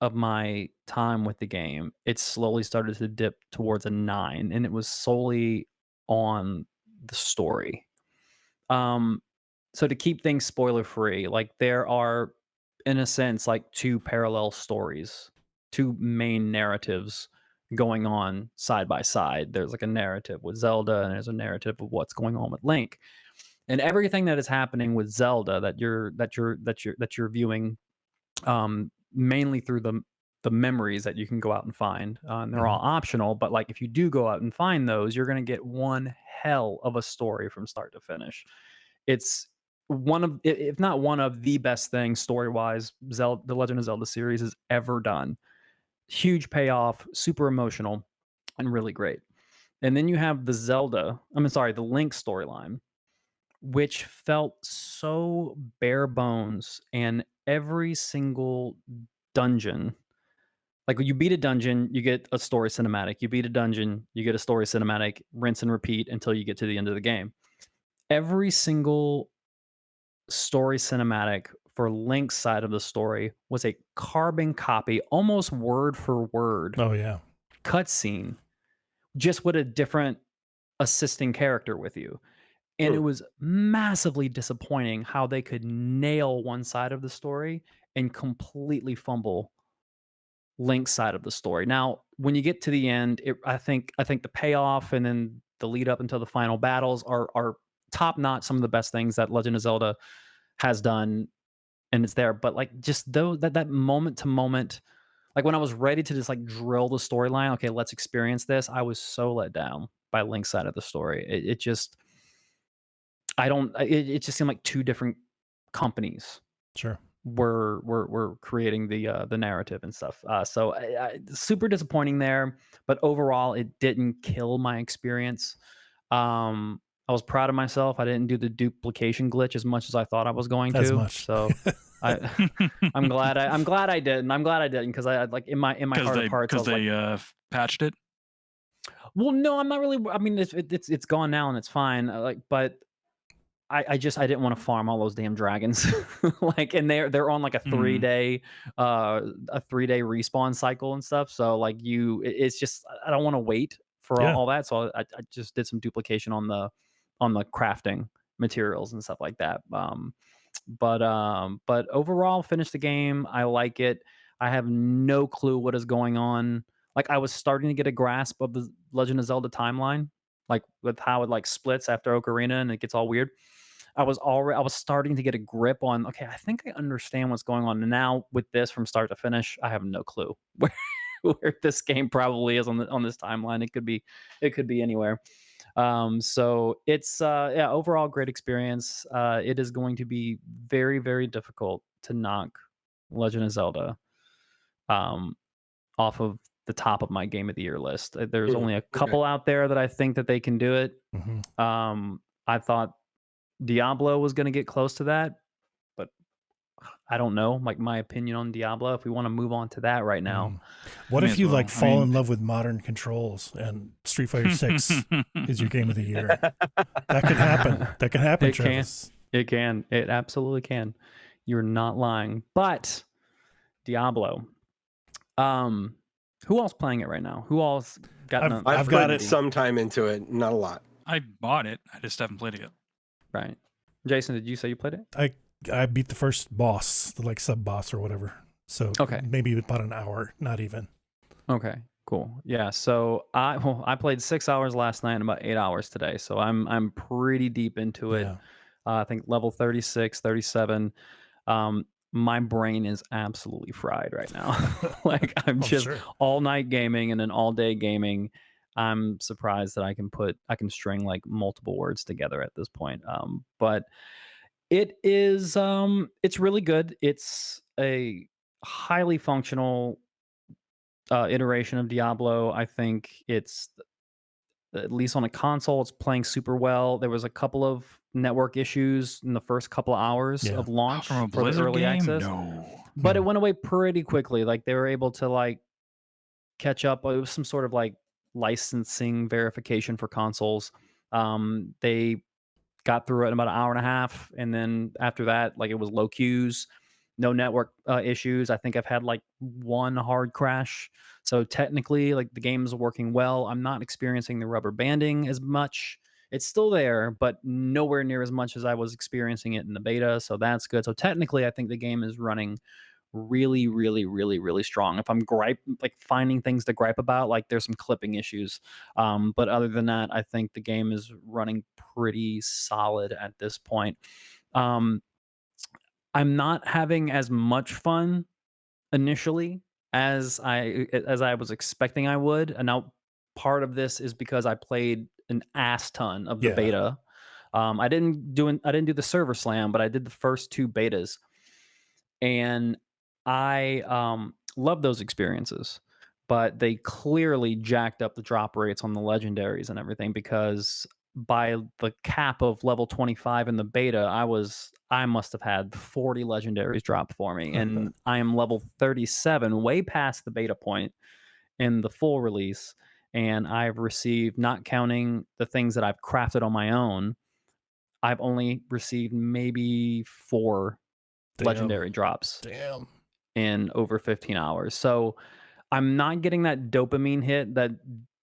of my time with the game, it slowly started to dip towards a 9, and it was solely on the story. So to keep things spoiler free, like there are, in a sense, like two parallel stories, two main narratives going on side by side. There's like a narrative with Zelda, and there's a narrative of what's going on with Link, and everything that is happening with Zelda that you're viewing, mainly through the memories that you can go out and find, and they're all optional. But like if you do go out and find those, you're gonna get one hell of a story from start to finish. It's one of, if not one of the best things story wise Zelda, the Legend of Zelda series has ever done. Huge payoff, super emotional, and really great. And then you have the Link storyline, which felt so bare bones, and every single dungeon, like when you beat a dungeon, you get a story cinematic. You beat a dungeon, you get a story cinematic, rinse and repeat until you get to the end of the game. Every single story cinematic for Link's side of the story was a carbon copy, almost word for word Oh yeah. cutscene, just with a different assisting character with you. And it was massively disappointing how they could nail one side of the story and completely fumble Link's side of the story. Now, when you get to the end, I think the payoff and then the lead up until the final battles are top notch. Some of the best things that Legend of Zelda has done, and it's there. But like just though that moment to moment, like when I was ready to just like drill the storyline, okay, let's experience this. I was so let down by Link's side of the story. It just I don't. It just seemed like two different companies Sure. were creating the narrative and stuff. So super disappointing there. But overall, it didn't kill my experience. I was proud of myself. I didn't do the duplication glitch as much as I thought I was going As to. much. So I I'm glad I didn't. I'm glad I didn't because I like in my heart of hearts I was like, patched it. well, no, I'm not really. I mean, it's gone now and it's fine. Like, but I just I didn't want to farm all those damn dragons. Like, and they're on like a Mm. 3 day a 3 day respawn cycle and stuff. So like it's just I don't want to wait for Yeah. all that. So I just did some duplication on the crafting materials and stuff like that. But overall, finished the game. I like it. I have no clue what is going on. Like I was starting to get a grasp of the Legend of Zelda timeline, like with how it like splits after Ocarina and it gets all weird. I was starting to get a grip on, okay, I think I understand what's going on. And now with this from start to finish, I have no clue where this game probably is on this timeline. It could be anywhere. So it's yeah, overall great experience. It is going to be very, very difficult to knock Legend of Zelda um off of the top of my game of the year list. There's only a Okay. couple out there that I think that they can do it. hmm I thought Diablo was going to get close to that, but I don't know. Like my opinion on Diablo, if we want to move on to that right now. What May if as you well. like I fall in mean, love with modern controls and Street Fighter 6 is your game of the year? That could happen. That can happen, It can. Travis. It can. It absolutely can. You're not lying. But Diablo. Who else playing it right now? Who else got I've- none? I've got put it. some time into it, not a lot. I bought it. I just haven't played it yet. Right. Jason, did you say you played it? I beat the first boss, the like sub boss or whatever. So Okay. maybe about an hour, not even. Okay. Cool. Yeah. So I played 6 hours last night and about 8 hours today. So I'm pretty deep into it. Yeah. I think level 36, 37. My brain is absolutely fried right now. Like I'm Oh, just sure. all night gaming and then all day gaming. I'm surprised that I can string like multiple words together at this point. But it's really good. It's a highly functional iteration of Diablo. I think it's at least on a console, it's playing super well. There was a couple of network issues in the first couple of hours Yeah. of Oh, launch from a for the Blizzard early game? access, No. but it went away pretty quickly. Like they were able to like catch up. It was some sort of like licensing verification for consoles. They got through it in about an hour and a half, and then after that, like it was low queues, no network issues. I think I've had like one hard crash, so technically, like the game's working well. I'm not experiencing the rubber banding as much. It's still there, but nowhere near as much as I was experiencing it in the beta. So that's good. So technically, I think the game is running really, really, really, really strong. If I'm finding things to gripe about, like there's some clipping issues. But other than that, I think the game is running pretty solid at this point. Um, I'm not having as much fun initially as I was expecting I would. And now part of this is because I played an ass ton of the Yeah. beta. I didn't do the server slam, but I did the first 2 betas, and I love those experiences. But they clearly jacked up the drop rates on the legendaries and everything, because by the cap of level 25 in the beta, I must have had 40 legendaries drop for me, and I am level 37, way past the beta point in the full release, and I've received, not counting the things that I've crafted on my own, I've only received maybe 4 legendary drops Damn. in over 15 hours. So I'm not getting that dopamine hit that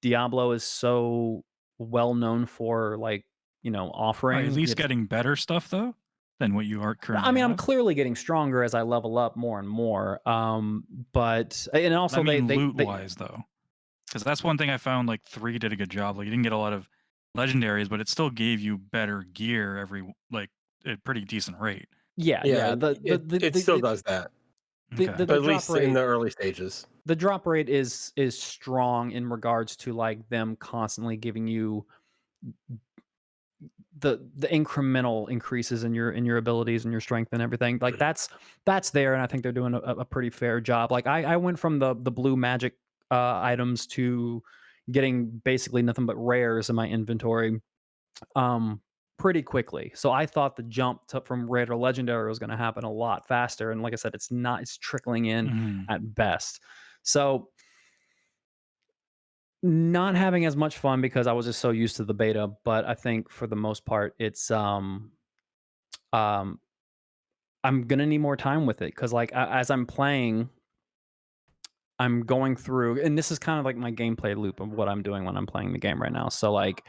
Diablo is so well known for, like, Are you at offering. least getting better stuff though than what you are I currently mean, I'm have? clearly getting stronger as I level up more and more. But and I also mean, loot they wise though, because that's one thing I found. Like 3 did a good job. Like you didn't get a lot of legendaries, but it still gave you better gear like at a pretty decent rate. yeah, Yeah, yeah. it still does that, Okay. but The at drop least in rate the early stages. is strong in regards to, like, them constantly giving you the incremental increases in your abilities and your strength and everything. Like, that's there, and I think they're doing a pretty fair job. Like, I went from the blue magic items to getting basically nothing but rares in my inventory pretty quickly. So I thought the jump from rare to legendary was going to happen a lot faster, and like I said, it's not. It's trickling in Mhm. at best. So not having as much fun because I was just so used to the beta, but I think for the most part, it's um I'm gonna need more time with it, because, like, as I'm playing, I'm going through, and this is kind of like my gameplay loop of what I'm doing when I'm playing the game right now. So, like,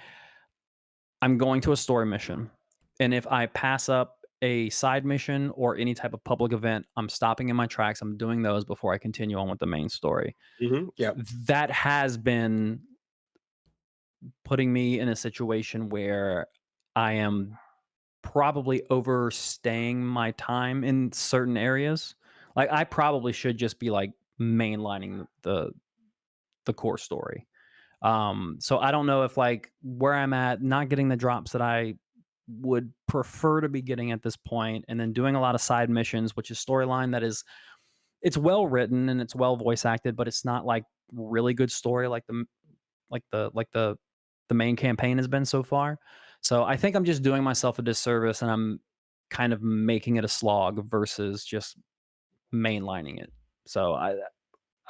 I'm going to a story mission, and if I pass up a side mission or any type of public event, I'm stopping in my tracks. I'm doing those before I continue on with the main story. Yeah. That has been putting me in a situation where I am probably overstaying my time in certain areas. Like, I probably should just be, like, mainlining the core story. So I don't know if, like, where I'm at, not getting the drops that I would prefer to be getting at this point, and then doing a lot of side missions, which is storyline that is, it's well written and it's well voice acted, but it's not like really good story like the main campaign has been so far. So I think I'm just doing myself a disservice, and I'm kind of making it a slog versus just mainlining it. So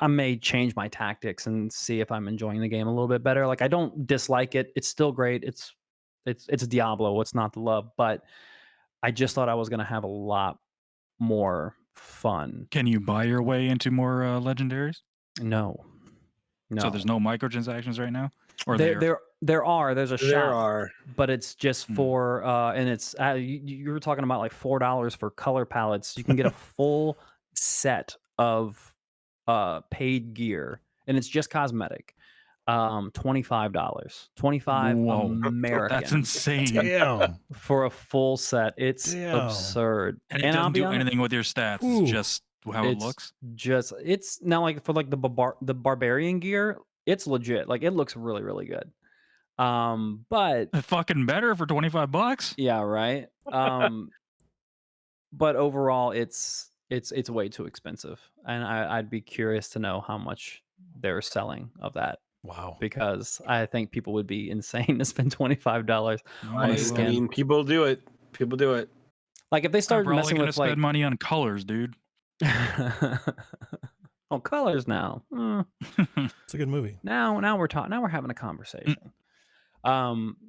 I may change my tactics and see if I'm enjoying the game a little bit better. Like, I don't dislike it. It's still great. It's Diablo. It's not the love, but I just thought I was gonna have a lot more fun. Can you buy your way into more legendaries? No, So there's no. no microtransactions right now, or There there? there there's a There shop, are. but it's just Hmm. for and it's you were talking about, like, $4 for color palettes. You can get a full set of paid gear, and it's just cosmetic. $25. 25 Whoa, that's American insane. Damn. for a full set. It's Damn. absurd. And it And I'll doesn't be do honest, anything with your stats. It's Ooh. just how it it's looks. it's now, like, for, like, the barbarian gear, it's legit. Like, it looks really, really good. But Fucking better for $25. yeah, right. But overall, it's way too expensive, and I'd be curious to know how much they're selling of that, Wow. because I think people would be insane to spend $25 on a I skin. mean, people do it. People do it. Like, if they I'm start probably messing gonna with, like, spend money on colors, dude. oh, colors now. It's a good movie. Now we're talking. Now we're having a conversation.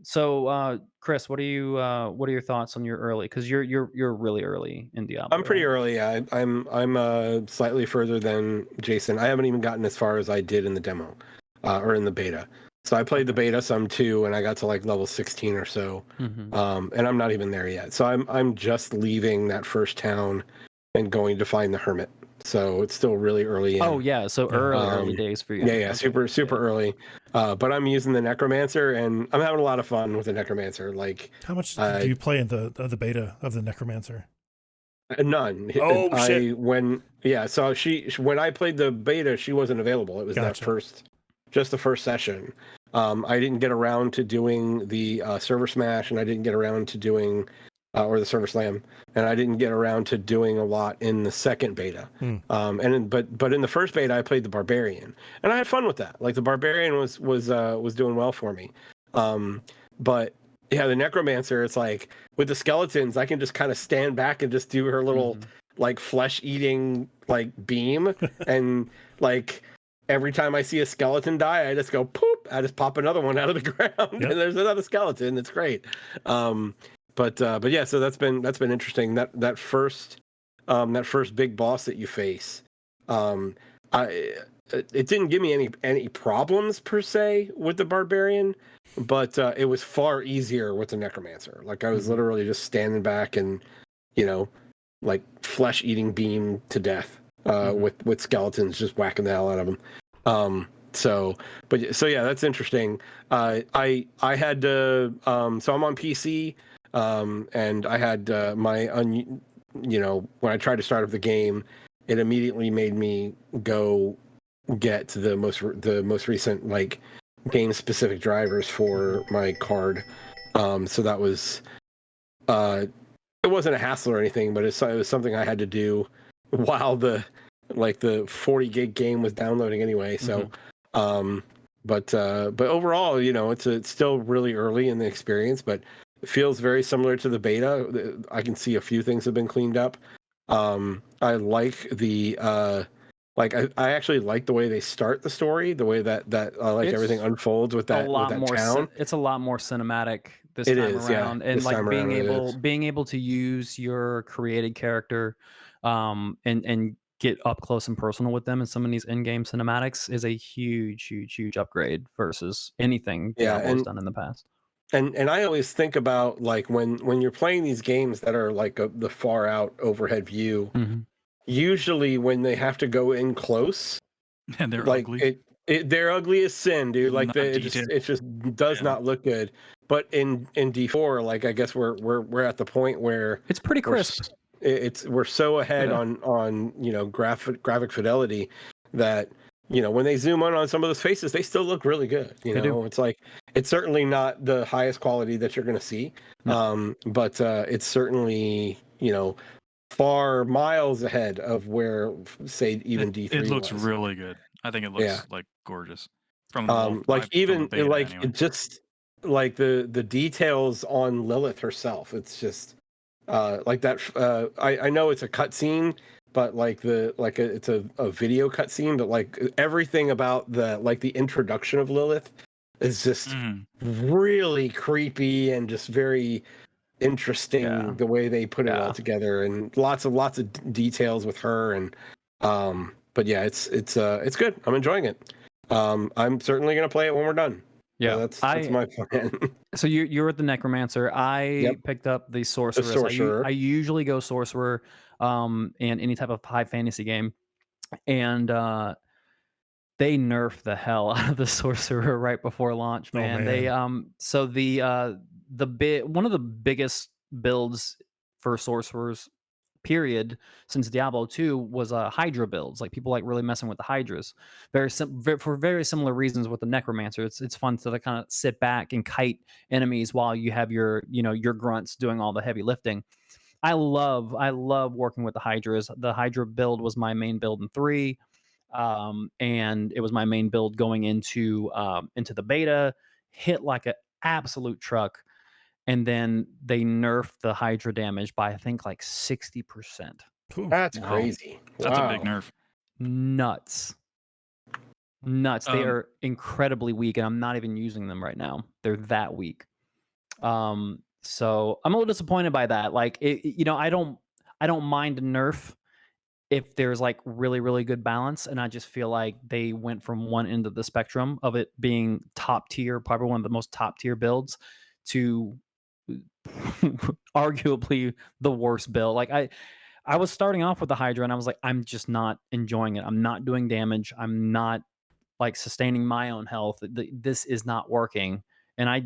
So Chris, what are your thoughts on your early? Because you're really early in Diablo, I'm pretty right? early. I'm slightly further than Jason. I haven't even gotten as far as I did in the demo, or in the beta. So I played the beta some too, and I got to like level 16 or so. Mm-hmm. And I'm not even there yet. So I'm just leaving that first town and going to find the hermit. so it's still really early in. Oh yeah, so Yeah. early days for you. Yeah, Okay. super early. But I'm using the Necromancer, and I'm having a lot of fun with the Necromancer. Like, How much do you play in the beta of the Necromancer? none. Oh, shit. So when I played the beta, she wasn't available. It was Gotcha. just the first session. I didn't get around to doing the server smash, and I didn't get around to doing or the server slam, and I didn't get around to doing a lot in the second beta. But in the first beta, I played the barbarian, and I had fun with that. Like, the barbarian was doing well for me. But yeah, the necromancer, it's like with the skeletons, I can just kind of stand back and just do her little like flesh eating like beam, and like every time I see a skeleton die, I just go poop. I just pop another one out of the ground, and there's another skeleton. It's great. But yeah, so that's been interesting. That first big boss that you face, I it didn't give me any problems per se with the barbarian, but it was far easier with the necromancer. Like, I was literally just standing back and, like flesh eating beam to death with skeletons, just whacking the hell out of them. So yeah, that's interesting. I had to so I'm on PC, and I had when I tried to start up the game, it immediately made me go get the most recent like game specific drivers for my card. So that was it wasn't a hassle or anything, but it was something I had to do while the 40 gig game was downloading anyway. So but overall, it's still really early in the experience, but it feels very similar to the beta. I can see a few things have been cleaned up. I like the I actually like the way they start the story, the way that everything unfolds with that town. It's a lot more cinematic this It time is, yeah. around, and This like time around it is. being able to use your created character, and get up close and personal with them in some of these in-game cinematics is a huge upgrade versus anything Yeah, Diablo has done in the past. and I always think about like when you're playing these games that are like the far out overhead view. Usually when they have to go in close, And they're like ugly. they're ugly as sin, dude. Like Not detailed. it just does not look good. But in D4, like, I guess we're at the point where It's pretty crisp. we're so ahead on graphic fidelity that when they zoom in on some of those faces, they still look really good. They do. It's like, it's certainly not the highest quality that you're going to see, but it's certainly far miles ahead of where, say, even D3 It looks was. really good. I think it looks like gorgeous from Like, from the even beta like anyway. it just like the details on Lilith herself. It's just like that. I know it's a cutscene, but like it's a video cutscene, but like everything about the introduction of Lilith is just really creepy and just very interesting, the way they put it all together, and lots of details with her. And but yeah, it's good. I'm enjoying it. I'm certainly gonna play it when we're done. Yeah, So that's my plan. So you're at the necromancer. I picked up the The sorceress. sorcerer. I usually go sorcerer, in any type of high fantasy game, and they nerfed the hell out of the sorcerer right before launch, man. They so one of the biggest builds for sorcerers period since Diablo 2 was Hydra builds. Like, people like really messing with the Hydras. For very similar reasons with the Necromancer. It's fun to kind of sit back and kite enemies while you have your grunts doing all the heavy lifting. I love working with the Hydras. The Hydra build was my main build in 3. And it was my main build going into the beta. Hit like an absolute truck, and then they nerfed the Hydra damage by, I think, like 60%. That's crazy. That's a big nerf. Nuts. They are incredibly weak, and I'm not even using them right now. They're that weak. So I'm a little disappointed by that. Like, I don't mind a nerf if there's like really good balance, and I just feel like they went from one end of the spectrum of it being top tier, probably one of the most top tier builds, to arguably the worst build. Like, I was starting off with the Hydra, and I was like, I'm just not enjoying it. I'm not doing damage. I'm not like sustaining my own health. This is not working. And I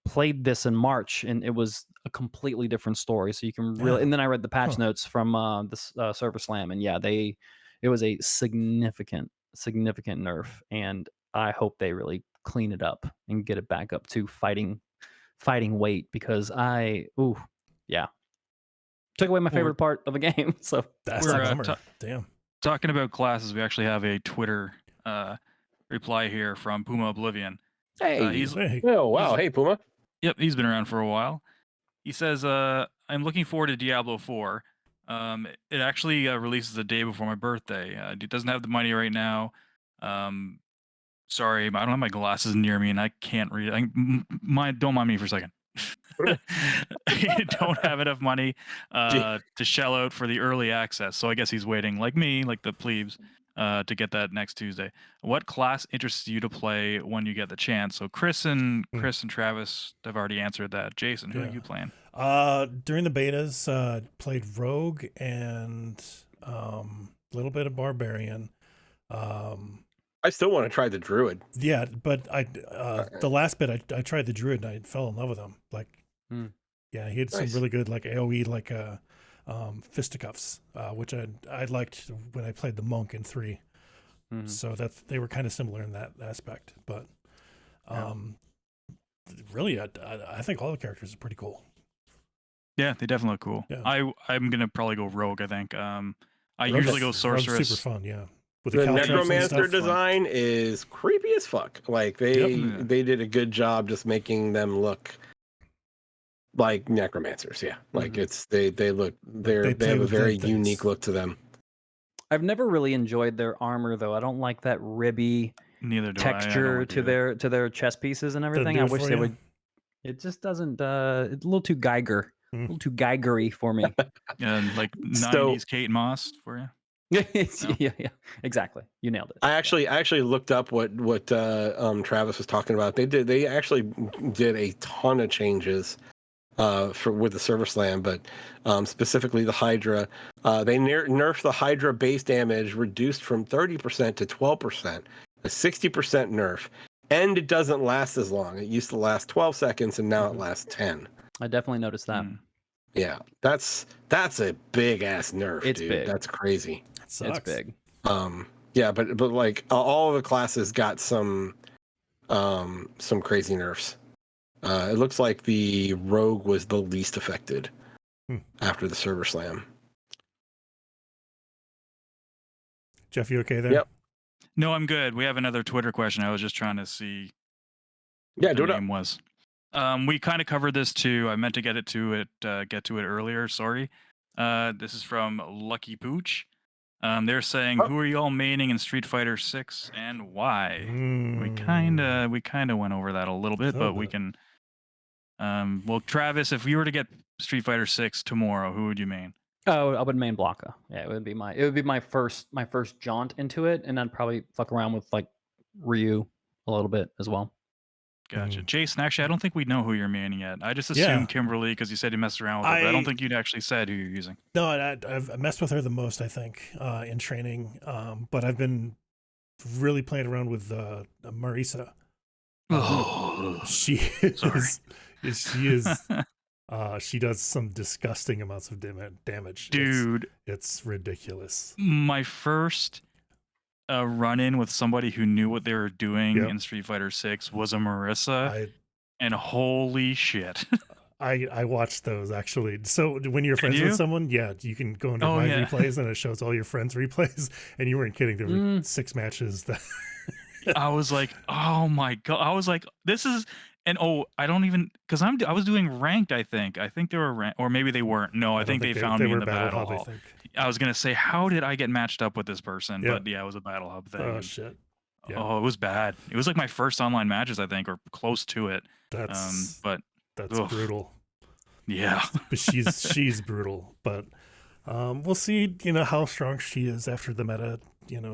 played this in March, and it was a completely different story. So you can really, Yeah. and then I read the patch Huh. notes from this Server Slam, and yeah, it was a significant nerf, and I hope they really clean it up and get it back up to fighting weight, because yeah, took away my Well, favorite part of the game. So That's we're a bummer. Damn. talking about classes. We actually have a Twitter reply here from Puma Oblivion. hey, Hey. Oh wow, He's- hey Puma. Yep, he's been around for a while. He says, I'm looking forward to Diablo 4. It actually releases the day before my birthday. It doesn't have the money right now. Sorry, I don't have my glasses near me and I can't read. Don't mind me for a second. I don't have enough money to shell out for the early access. So I guess he's waiting, like me, like the plebes, to get that next Tuesday. What class interests you to play when you get the chance? So Chris and Travis have already answered that. Jason, who are you playing? During the betas, played Rogue and a little bit of Barbarian. I still want to try the Druid. Yeah, but the last bit I tried the Druid and I fell in love with him. Like, yeah, he had some really good like AOE like fisticuffs, which I liked when I played the Monk in 3. So they were kind of similar in that aspect. But really, I think all the characters are pretty cool. Yeah, they definitely look cool. Yeah. I'm gonna probably go Rogue. I think. I Rogue's- usually go Rogue's Sorceress. super fun, yeah. With The caltrops and Necromancer stuff. design is creepy as fuck. Like they did a good job just making them look like necromancers. Yeah, like they look they have play a with very dead things. unique look to them. I've never really enjoyed their armor, though. I don't like that ribby Neither do texture I. I to their chest pieces and everything. do I it wish for they you? would. It just doesn't. It's a little too Geiger, a little too Geigery for me. And like So- 90s Kate Moss for you. Yeah, exactly. You nailed it. I actually looked up what Travis was talking about. They actually did a ton of changes with the Server Slam, but specifically the Hydra. They nerfed the Hydra base damage, reduced from 30% to 12%, a 60% nerf, and it doesn't last as long. It used to last 12 seconds, and now it lasts 10. I definitely noticed that. Yeah, that's a big ass nerf, It's dude. big. That's crazy. Sucks. It's big. Yeah, but like all of the classes got some crazy nerfs. It looks like the Rogue was the least affected after the Server Slam. Jeff, you okay there? Yep. No, I'm good. We have another Twitter question. I was just trying to see Yeah, what do the it up. name was. We kind of covered this too. I meant to get to it earlier. Sorry. This is from Lucky Pooch. They're saying, "Who are y'all maining in Street Fighter 6 and why?" We kind of went over that a little bit, but we can. Well, Travis, if you were to get Street Fighter 6 tomorrow, who would you main? Oh, I would main Blanca. Yeah, it would be my first jaunt into it, and I'd probably fuck around with like Ryu a little bit as well. Gotcha. Jason, actually, I don't think we know who you're maining yet. I just assumed Kimberly because you said you messed around with her, but I don't think you'd actually said who you're using. No, I've messed with her the most, I think, in training. But I've been really playing around with Marisa. She does some disgusting amounts of damage. Dude, it's ridiculous. My first run-in with somebody who knew what they were doing in Street Fighter 6 was a Marissa, and holy shit. I watched those actually. So when you're friends with someone, you can go into my replays and it shows all your friends' replays. And you weren't kidding. There were 6 matches that I was like, oh my god. I was like, this is, and I don't even, because I was doing ranked. I think they were ranked, or maybe they weren't. No, I think they found me in the battle hall. I was gonna say, how did I get matched up with this person? But yeah, it was a battle hub thing. Oh shit. Yeah. Oh, it was bad. It was like my first online matches, I think, or close to it. That's brutal. Yeah. But she's brutal. But we'll see, how strong she is after the meta,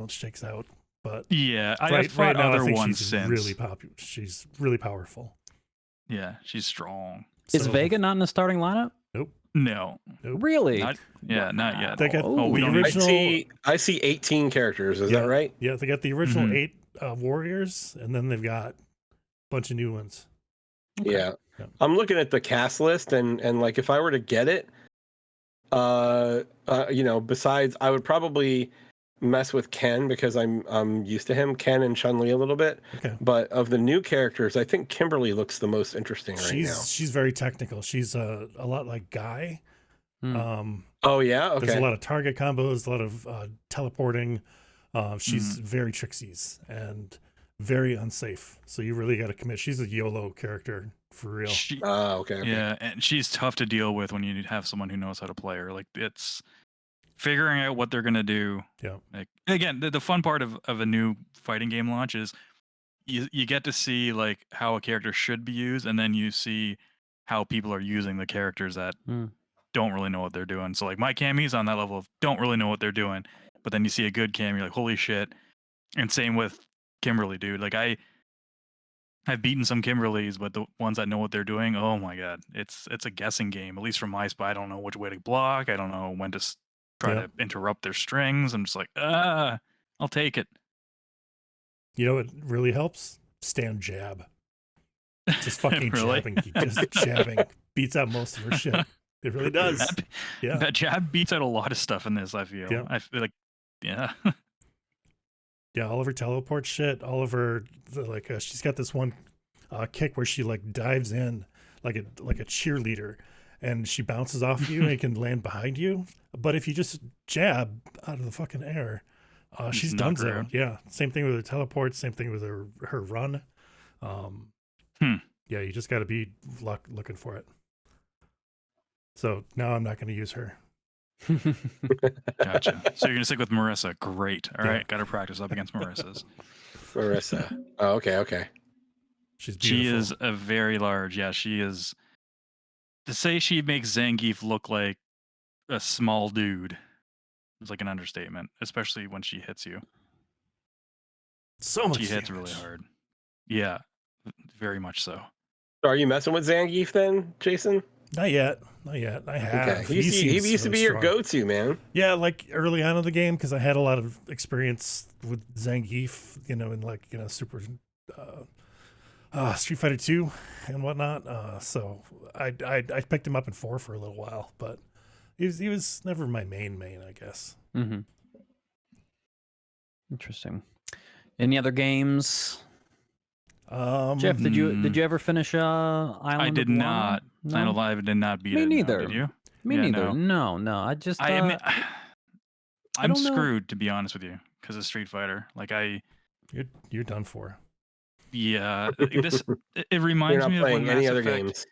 shakes out. But yeah, I've fought now, other I think ones she's since. really popular. She's really powerful. Yeah, she's strong. Is Vega not in the starting lineup? Nope. No, Nope. Really? not not yet. They got Oh, we the don't need- original. I see 18 characters. Is Yeah, that right? Yeah, they got the original Mhm. 8 warriors, and then they've got a bunch of new ones. Okay. Yeah. Yeah. I'm looking at the cast list, and like if I were to get it, besides I would probably mess with Ken because I'm used to him, Ken and Chun-Li a little bit. Okay. But of the new characters, I think Kimberly looks the most interesting right now. She's very technical. She's a lot like Guy. Hmm. Oh yeah, There's okay. a lot of target combos, a lot of teleporting. She's Mm-hmm. very tricksy and very unsafe. So you really got to commit. She's a YOLO character for real. Okay. Yeah, and she's tough to deal with when you have someone who knows how to play her. Like it's figuring out what they're gonna do. Yeah. Like again, the fun part of a new fighting game launch is you get to see like how a character should be used, and then you see how people are using the characters that Mm. don't really know what they're doing. So like my cammy's on that level of don't really know what they're doing, but then you see a good cam, you're like, holy shit. And same with Kimberly, dude. Like I've beaten some Kimberlys, but the ones that know what they're doing, oh my god, it's a guessing game. At least from my spot, I don't know which way to block. I don't know when to try Yeah. to interrupt their strings. I'm just like, I'll take it. You know what really helps? Stand jab. Just fucking Really? jabbing. Just jabbing beats out most of her shit. It really does. That, Yeah. that jab beats out a lot of stuff in this. I feel. Yeah. I feel like, yeah. Yeah, all of her teleport shit, all of her she's got this one kick where she like dives in like a cheerleader, and she bounces off you and can land behind you. But if you just jab out of the fucking air, she's knock her donezo. out. Yeah, same thing with her teleport. Same thing with her run. Yeah, you just got to be looking for it. So now I'm not going to use her. Gotcha. So you're gonna stick with Marissa. Great. All Yeah. right, got to practice up against Marissa's. Marissa. Oh, okay. She's beautiful. She is a very large. Yeah, she is. To say she makes Zangief look like a small dude is like an understatement, especially when she hits you. So much She hits damage. really hard. Yeah, very much so. So are you messing with Zangief then, Jason? Not yet. I have. Okay. He used to be your go-to, man. Yeah, like early on in the game, because I had a lot of experience with Zangief, in Super Street Fighter 2 and whatnot. So I picked him up in 4 for a little while, but he was never my main, I guess. Mm-hmm. Interesting. Any other games? Geoff, did you ever finish Island I did of Lana? not. No? I know Live did not beat Me it. no, neither. did you? Me Yeah, neither. No. I just I mean, I I'm don't know. screwed to be honest with you because of Street Fighter. Like You're done for. yeah, it You're reminds not me of when playing any Mass other Effect, games.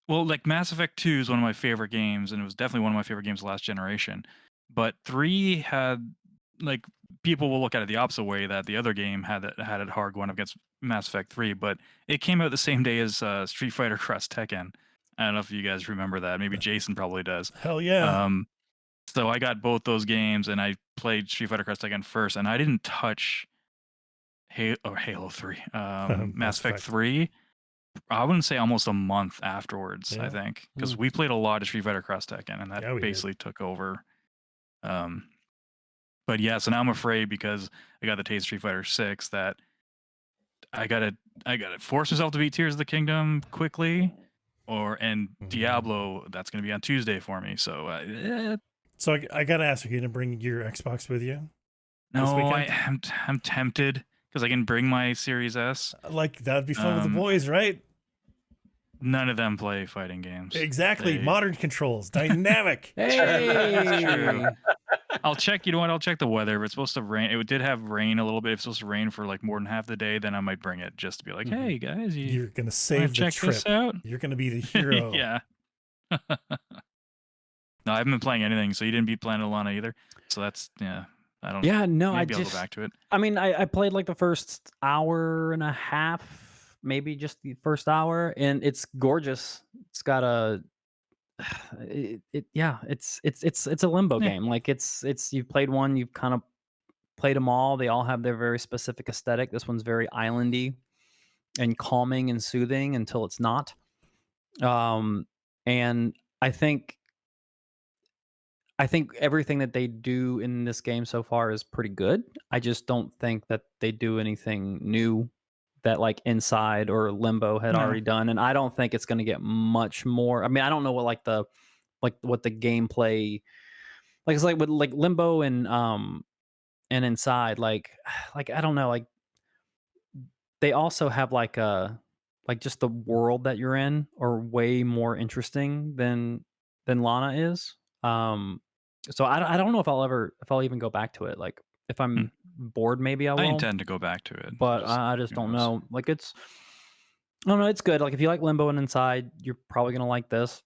Well, like Mass Effect 2 is one of my favorite games, and it was definitely one of my favorite games last generation. But 3 had like people will look at it the opposite way that the other game had it hard going up against Mass Effect 3, but it came out the same day as Street Fighter Cross Tekken. I don't know if you guys remember that. Maybe Jason probably does. Hell yeah. So I got both those games, and I played Street Fighter Cross Tekken first, and I didn't touch Halo 3, Mass Effect 3. I wouldn't say almost a month afterwards, I Yeah. think, because we played a lot of Street Fighter Cross Tekken, and that Yeah, we did. basically took over. But yeah, so now I'm afraid because I got the taste of Street Fighter 6 that I gotta force myself to beat Tears of the Kingdom quickly, and Diablo that's gonna be on Tuesday for me. So So I gotta ask, are you gonna bring your Xbox with you? no, weekend? I'm tempted because I can bring my Series S. Like that'd be fun with the boys, right? None of them play fighting games. Exactly. They- Modern controls, dynamic. Hey. true. I'll check. You know what? I'll check the weather. If it's supposed to rain, it did have rain a little bit. If it's supposed to rain for like more than half the day, then I might bring it just to be like, hey guys, You're gonna wanna save the check trip. this out? You're gonna be the hero. Yeah. No, I haven't been playing anything, so you didn't beat Planet Lana either. So that's I don't. Yeah, no, Maybe I'll just go back to it. I mean, I played like the first hour and a half, maybe just the first hour, and it's gorgeous. It's got a it's a limbo Yeah. game. Like it's you've played one, you've kind of played them all. They all have their very specific aesthetic. This one's very islandy and calming and soothing until it's not. And I think I think everything that they do in this game so far is pretty good. I just don't think that they do anything new that like Inside or Limbo had No. already done, and I don't think it's going to get much more. I mean, I don't know what what the gameplay like. It's like with like Limbo and Inside, like I don't know, like they also have like just the world that you're in are way more interesting than Lana is. Um, so I don't know if I'll even go back to it. Like if Hmm. I'm bored, maybe I I will, intend to go back to it. but Just I just who don't knows? know. Like I don't know, it's good. Like if you like Limbo and Inside, you're probably gonna like this.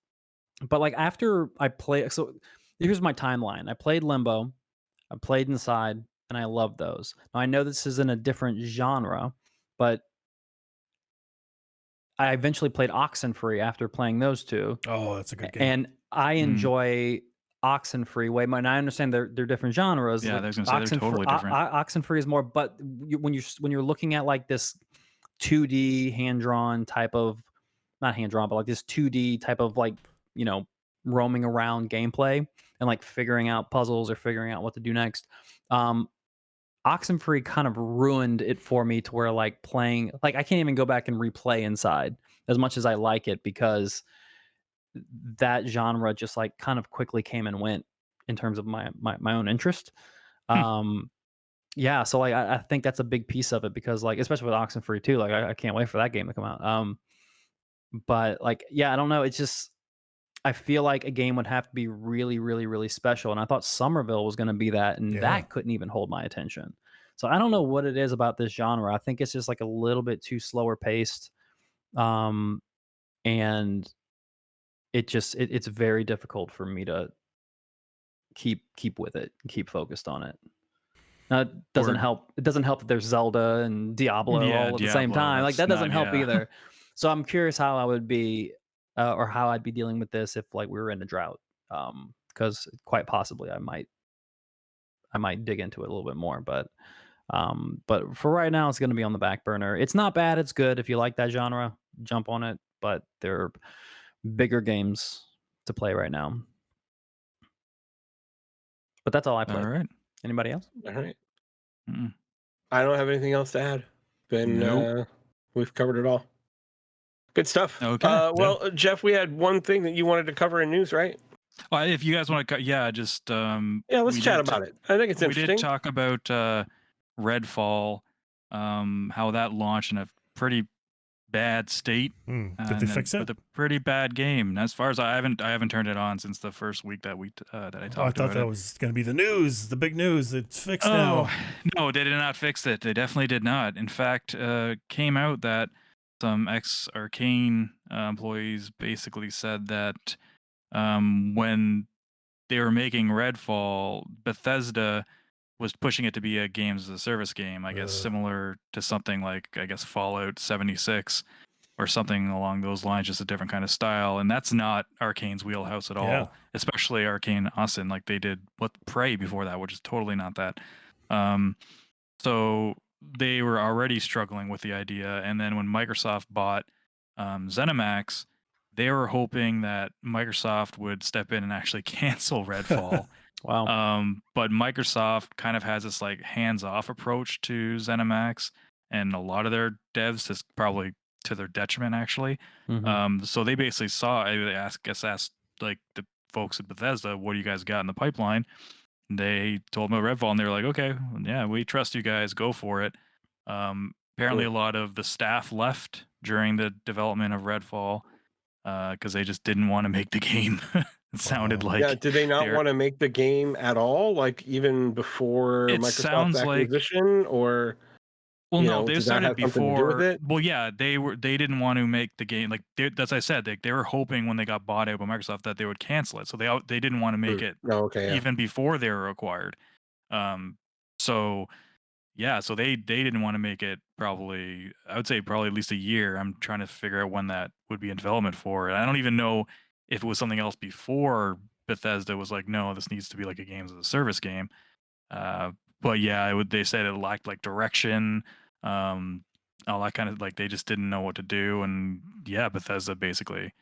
But like after I play, so here's my timeline. I played Limbo, I played Inside, and I love those. Now I know this is in a different genre, but I eventually played Oxenfree after playing those 2, Oh, that's a good game. and I Mm. enjoy Oxenfree way more, and I understand they're different genres, Yeah, like I was gonna say they're totally different. Oxenfree is more, but when you're looking at, like, this 2D hand-drawn type of, not hand-drawn, but, like, this 2D type of, like, you know, roaming around gameplay and, like, figuring out puzzles or figuring out what to do next, um, Oxenfree kind of ruined it for me to where, like, playing like, I can't even go back and replay Inside as much as I like it because that genre just, like, kind of quickly came and went in terms of my own interest. Hmm. Um, yeah, so, like, I think that's a big piece of it because, like, especially with Oxenfree too, like, I can't wait for that game to come out. But, like, yeah, I don't know, it's just I feel like a game would have to be really, really, really special, and I thought Somerville was gonna be that, and Yeah. that couldn't even hold my attention. So I don't know what it is about this genre. I think it's just, like, a little bit too slower paced, um, and it's very difficult for me to keep with it, keep focused on it. Now, Or it doesn't help that there's Zelda and Diablo yeah, all at the same Diablo. time, like, That's that doesn't not. help Yeah. either. So I'm curious how I would be, or how I'd be dealing with this if, like, we were in a drought, because quite possibly I might dig into it a little bit more, but for right now, it's gonna be on the back burner. It's not bad, it's good. If you like that genre, jump on it, but there are bigger games to play right now. But that's all I All played. right. Anybody else? All right. Mm. I don't have anything else to add. Been Nope. we've covered it all. Good stuff. Okay. Yeah. Jeff, we had one thing that you wanted to cover in news, right? Well, if you guys want to, yeah, just Yeah, let's we chat did. about it. I think it's We did interesting. talk about Redfall, how that launched in a pretty bad state, Did they and then fix it? with a pretty bad game. As far as I haven't turned it on since the first week that I Oh, I talked thought about that it. was going to be the news, the big news. It's fixed Oh now. no, they did not fix it. They definitely did not. In fact, came out that some ex Arcane employees basically said that when they were making Redfall, Bethesda was pushing it to be a games as a service game, I guess Uh, similar to something like I guess Fallout 76 or something along those lines, just a different kind of style. And that's not Arcane's wheelhouse at yeah. all, especially Arcane Austin, like they did what Prey before that, which is totally not that. Um, so they were already struggling with the idea, and then when Microsoft bought ZeniMax, they were hoping that Microsoft would step in and actually cancel Redfall. Wow. But Microsoft kind of has this like hands-off approach to ZeniMax, and a lot of their devs is probably to their detriment actually. Mhm. So they basically saw, asked like the folks at Bethesda, what do you guys got in the pipeline? They told them about Redfall, and they were like, "Okay, yeah, we trust you guys. Go for it." Apparently, Hmm. a lot of the staff left during the development of Redfall because they just didn't want to make the game. It sounded Wow. Yeah, like did they not they're. want to make the game at all? Like even before It Microsoft's sounds like. acquisition, or Well, no, they did that started have something to do with before. it? Well, yeah, they didn't want to make the game like that's I said they were hoping when they got bought out by Microsoft that they would cancel it. So they didn't want to Hmm. make it Oh, okay, yeah. even before they were acquired. So yeah, so they didn't wanna make it probably I would say probably at least a year. I'm trying to figure out when that would be in development for. And I don't even know if it was something else before Bethesda was like, "No, this needs to be like a games as a service game." Uh, but yeah, they said it lacked, like, direction, um, all that kind of like, they just didn't know what to do, and yeah, Bethesda basically,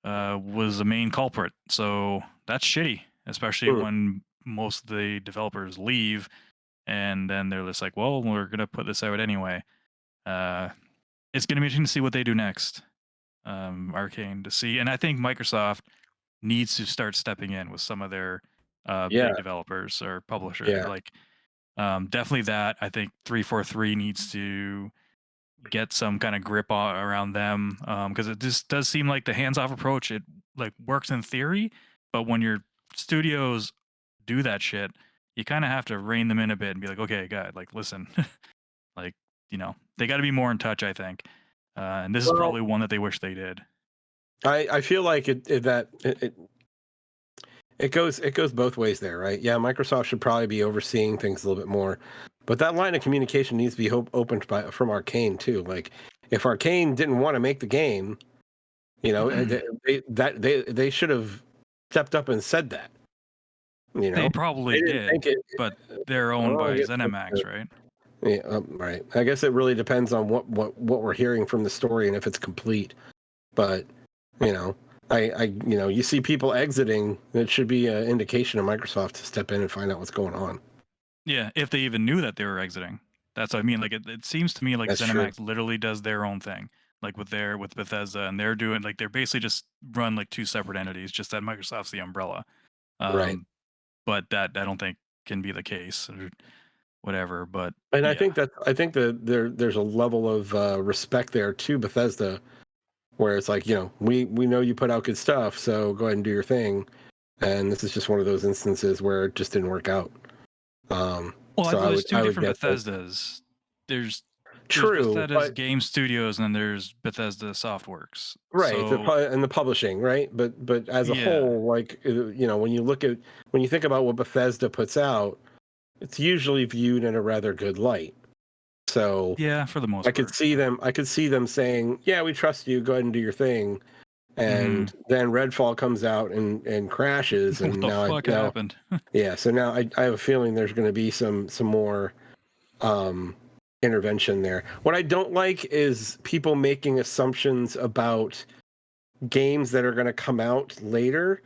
was the main culprit. So that's shitty. especially when most of the developers leave, and then they're just like, well, we're gonna put this out anyway. Uh, it's gonna be interesting to see what they do next. Arcane to see, and I think Microsoft needs to start stepping in with some of their Yeah, big developers or publishers. yeah. Like definitely that. I think 343 needs to get some kind of grip around them because it just does seem like the hands-off approach it like works in theory, but when your studios do that shit, you kind of have to rein them in a bit and be like, okay, God, like listen, like they got to be more in touch. I think, and this is Well, probably one that they wish they did. I feel like it goes both ways there, right? Yeah, Microsoft should probably be overseeing things a little bit more, but that line of communication needs to be opened from Arcane too. Like, if Arcane didn't want to make the game, they should have stepped up and said that. They They probably didn't did, think it. but they're owned Well, I by guess ZeniMax, that's, right? yeah, right. I guess it really depends on what we're hearing from the story and if it's complete. But you know, you see people exiting. It should be an indication of Microsoft to step in and find out what's going on. Yeah, if they even knew that they were exiting. That's what I mean. Like it seems to me like That's true. ZeniMax literally does their own thing. Like with Bethesda, and they're doing like they're basically just run like two separate entities, just that Microsoft's the umbrella. Right. But that I don't think can be the case or whatever. But And yeah, I think that there's a level of respect there to Bethesda, where it's like, we know you put out good stuff, so go ahead and do your thing. And this is just one of those instances where it just didn't work out. well, So there's two I would different guess that Bethesdas. There's true, Bethesda's but game studios, and then there's Bethesda Softworks. right, So and the publishing, right? But as a yeah, whole, like when you think about what Bethesda puts out, it's usually viewed in a rather good light. So yeah, for the most part. I could see them saying, "Yeah, we trust you. Go ahead and do your thing." Hmm. And then Redfall comes out and crashes, What and the fuck happened? yeah. So now I have a feeling there's going to be some more um, intervention there. What I don't like is people making assumptions about games that are going to come out later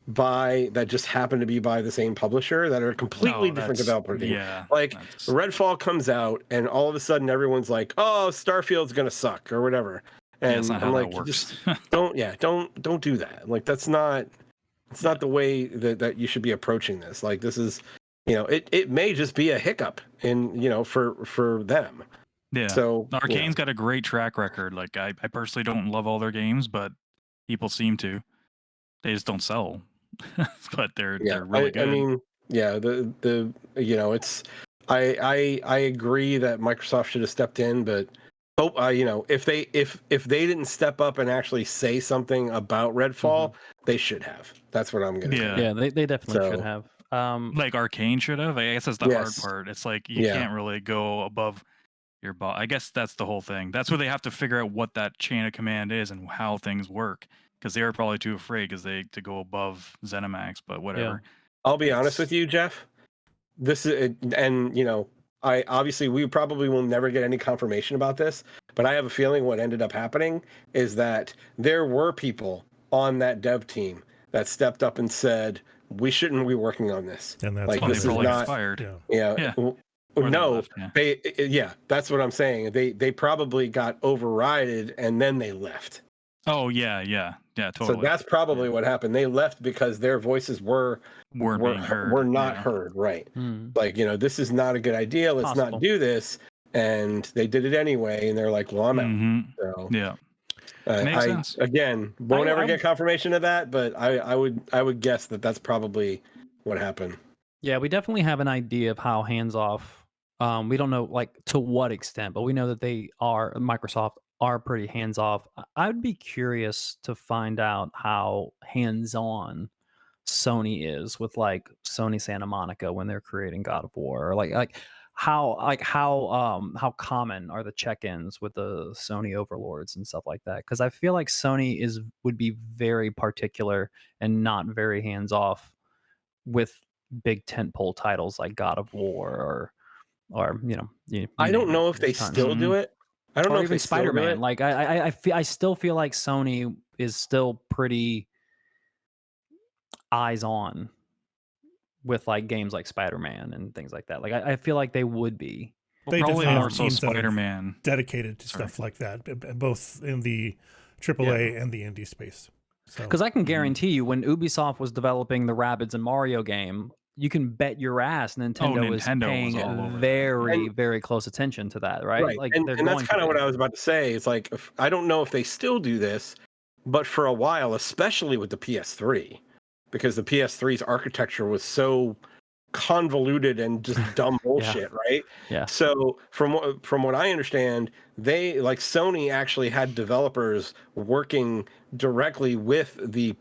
that just happen to be by the same publisher that are a completely Oh, different developer team. yeah, Like that's Redfall comes out and all of a sudden everyone's like, "Oh, Starfield's going to suck" or whatever. yeah, it's And not I'm how that like, you works. just don't do that. Like that's not it's Yeah. not the way that you should be approaching this. Like this is it may just be a hiccup in for them. Yeah. So, Arcane's got a great track record. Like I personally don't love all their games, but people seem to. They just don't sell. But yeah, they're really I good. mean, yeah, it's I agree that Microsoft should have stepped in, but hope if they didn't step up and actually say something about Redfall, they should have. That's what I'm gonna Yeah. say. Yeah, they definitely should So have. Like Arcane should have. I guess that's the hard yes, part. It's like you yeah, can't really go above your boss. I guess that's the whole thing. That's where they have to figure out what that chain of command is and how things work. Because they were probably too afraid to go above ZeniMax, but Yeah. whatever. I'll be honest with It's you, Jeff. This is and I obviously we probably will never get any confirmation about this, but I have a feeling what ended up happening is that there were people on that dev team that stepped up and said we shouldn't be working on this. And that's Like why they this they is probably got not. left. fired. Yeah. Yeah. Yeah. w- Or they no, left. Yeah. yeah, that's what I'm saying. They probably got overrided and then they left. Oh yeah, yeah, yeah. So Totally. that's probably Yeah. what happened. They left because their voices Weren't being were heard. not Yeah. heard, right? Hmm. Like, this is not a good idea. Let's not Possible. do this. And they did it anyway. And they're like, well, I'm out. Mm-hmm. So Yeah. Makes sense. again, won't ever I get confirmation of that, but I would guess that that's probably what happened. Yeah, we definitely have an idea of how hands off. We don't know like to what extent, but we know that Microsoft are pretty hands off. I'd be curious to find out how hands on Sony is with like Sony Santa Monica when they're creating God of War, or how common are the check-ins with the Sony overlords and stuff like that? Because I feel like Sony would be very particular and not very hands off with big tentpole titles like God of War or you I don't name it. know if they There's tons. still do it. I don't Or know if even they still do Spider-Man. it. Like I still feel like Sony is still pretty eyes on with like games like Spider-Man and things like that. Like I feel like they would be. Well, They probably definitely more have so teams that are Spider-Man. dedicated to Sorry. stuff like that, both in the AAA and the indie space. So Because I can guarantee you, when Ubisoft was developing the Rabbids and Mario game, you can bet your ass Nintendo was Nintendo was paying all over that. very, And very close attention to that, right? right, Like and they're that's going to kind of what be. I was about to say. It's like I don't know if they still do this, but for a while, especially with the PS3, because the PS3's architecture was so convoluted and just dumb bullshit, right? Yeah. So from what I understand, they like Sony actually had developers working directly with the